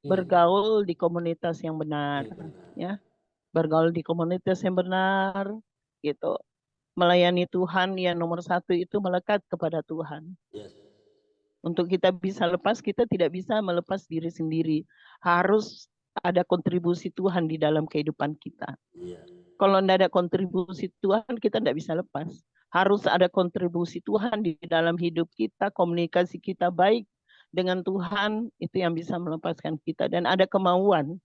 [SPEAKER 1] bergaul di komunitas yang benar, ya. Bergaul di komunitas yang benar gitu. Melayani Tuhan yang nomor satu itu melekat kepada Tuhan.
[SPEAKER 2] Yes.
[SPEAKER 1] Untuk kita bisa lepas, kita tidak bisa melepas diri sendiri. Harus ada kontribusi Tuhan di dalam kehidupan kita.
[SPEAKER 2] Yeah.
[SPEAKER 1] Kalau tidak ada kontribusi Tuhan, kita tidak bisa lepas. Harus ada kontribusi Tuhan di dalam hidup kita, komunikasi kita baik dengan Tuhan, itu yang bisa melepaskan kita. Dan ada kemauan.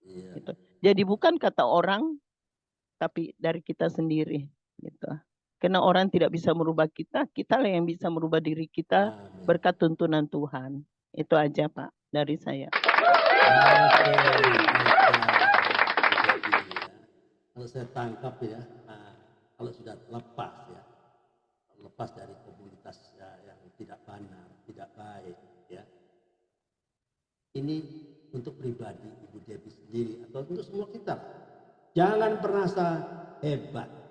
[SPEAKER 2] Yeah.
[SPEAKER 1] Gitu. Jadi bukan kata orang, tapi dari kita sendiri. Gitu. Karena orang tidak bisa merubah kita, kita lah yang bisa merubah diri kita berkat tuntunan Tuhan. Itu aja Pak dari saya.
[SPEAKER 2] Oke. Kalau saya tangkap ya, kalau sudah lepas ya, lepas dari komunitas ya, yang tidak benar, tidak baik ya. Ini untuk pribadi Ibu Debbie sendiri atau untuk semua kita. Jangan merasa hebat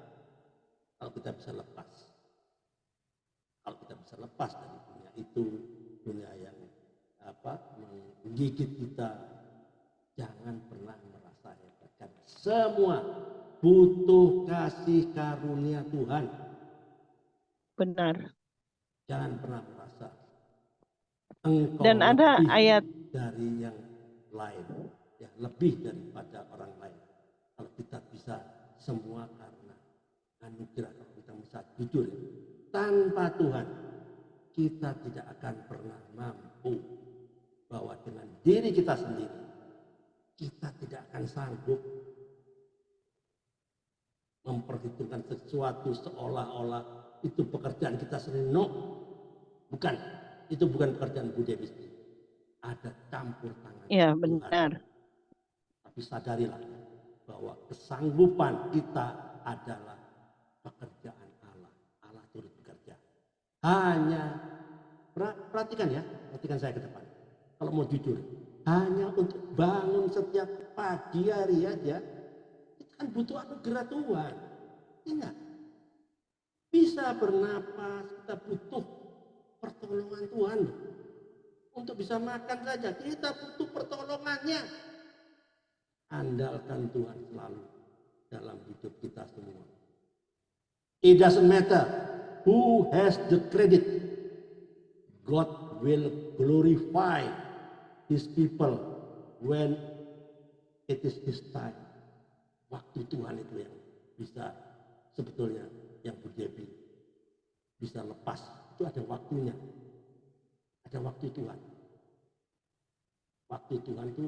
[SPEAKER 2] kalau kita bisa lepas. Kalau kita bisa lepas dari dunia itu, dunia yang menggigit kita, jangan pernah merasa hebat. Karena semua butuh kasih karunia Tuhan.
[SPEAKER 1] Benar.
[SPEAKER 2] Jangan pernah merasa engkau
[SPEAKER 1] Dan ada
[SPEAKER 2] lebih
[SPEAKER 1] ayat
[SPEAKER 2] dari yang lain, ya, lebih daripada orang lain. Kalau kita bisa semua karena anugerah, kalau kita bisa jujur, ya, tanpa Tuhan kita tidak akan pernah mampu, bahwa dengan diri kita sendiri kita tidak akan sanggup memperhitungkan sesuatu seolah-olah itu pekerjaan kita sendiri. No, bukan. Itu bukan pekerjaan Bu Dewi. Ada campur tangan
[SPEAKER 1] ya
[SPEAKER 2] Tuhan.
[SPEAKER 1] benar.
[SPEAKER 2] Tapi sadarilah bahwa kesanggupan kita adalah pekerjaan Allah. Allah turut bekerja. Hanya, perhatikan ya, perhatikan saya ke depan. Kalau mau jujur, hanya untuk bangun setiap pagi hari aja, itu kan butuh anugerah Tuhan. Ingat, bisa bernapas, kita butuh pertolongan Tuhan. Untuk bisa makan saja, kita butuh pertolongannya. Andalkan Tuhan selalu dalam hidup kita semua. It doesn't matter who has the credit. God will glorify His people when it is His time. Waktu Tuhan itu yang bisa sebetulnya yang Bu Devi bisa lepas. Itu ada waktunya. Ada waktu Tuhan. Waktu Tuhan itu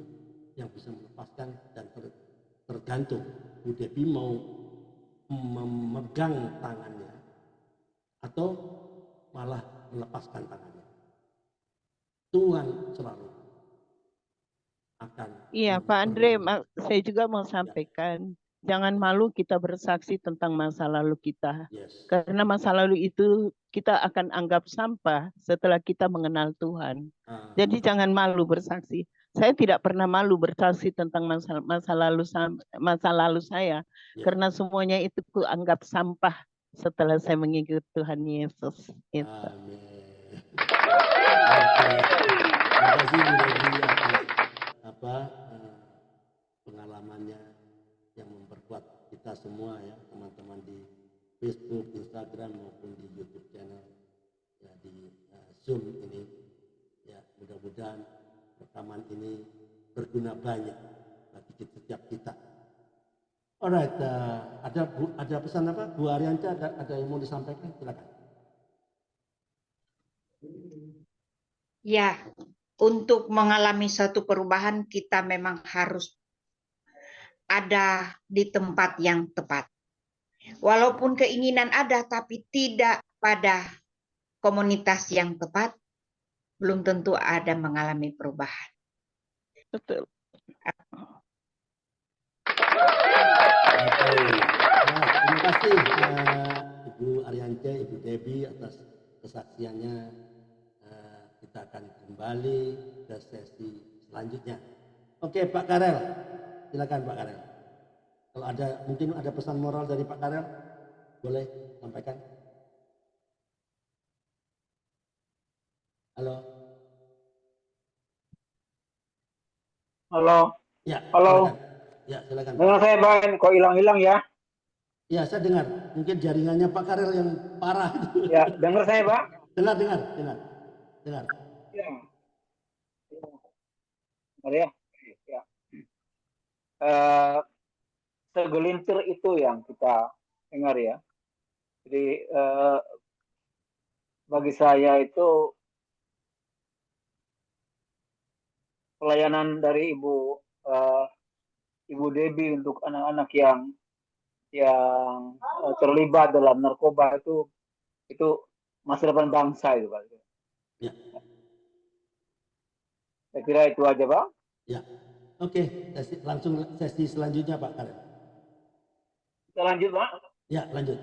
[SPEAKER 2] yang bisa melepaskan dan tergantung Bu Devi mau memegang tangannya atau malah melepaskan tangannya. Tuhan selalu akan.
[SPEAKER 1] Iya, Pak Andre, saya juga mau sampaikan, jangan malu kita bersaksi tentang masa lalu kita.
[SPEAKER 2] Yes.
[SPEAKER 1] Karena masa lalu itu kita akan anggap sampah setelah kita mengenal Tuhan. Jadi jangan malu bersaksi. Saya tidak pernah malu bersaksi tentang masa lalu saya, karena semuanya itu kuanggap sampah setelah saya mengikuti Tuhan Yesus. Itu.
[SPEAKER 2] Amin. Terima kasih Bu Devi atas pengalamannya yang memperkuat kita semua ya, teman-teman di Facebook, Instagram maupun di YouTube channel ya, di Zoom ini ya, mudah-mudahan rekaman ini berguna banyak bagi setiap kita. Alright, ada pesan apa Bu Arianca, ada yang mau disampaikan, silakan.
[SPEAKER 3] Ya, untuk mengalami suatu perubahan kita memang harus ada di tempat yang tepat. Walaupun keinginan ada tapi tidak pada komunitas yang tepat, belum tentu ada mengalami perubahan.
[SPEAKER 1] Betul.
[SPEAKER 2] Terima kasih Ibu Arianca, Ibu Devi atas kesaksiannya. Kita akan kembali ke sesi selanjutnya. Oke, Pak Karel, silakan Pak Karel. Kalau ada, mungkin ada pesan moral dari Pak Karel, boleh sampaikan. Halo.
[SPEAKER 4] Halo.
[SPEAKER 2] Ya.
[SPEAKER 4] Halo.
[SPEAKER 2] Silakan. Ya, silakan.
[SPEAKER 4] Dengar saya Bang, kok hilang-hilang ya?
[SPEAKER 2] Ya, saya dengar. Mungkin jaringannya Pak Karel yang parah.
[SPEAKER 4] Ya, dengar saya Pak?
[SPEAKER 2] Dengar.
[SPEAKER 4] Ya. Ya. Ya. Segelintir itu yang kita dengar ya. Jadi bagi saya itu pelayanan dari Ibu Devi untuk anak-anak yang terlibat dalam narkoba itu masa depan bangsa itu Pak.
[SPEAKER 2] Ya.
[SPEAKER 4] Saya kira itu aja Pak.
[SPEAKER 2] Ya. Oke, langsung sesi selanjutnya Pak Karel.
[SPEAKER 4] Kita lanjut Pak.
[SPEAKER 2] Ya, lanjut.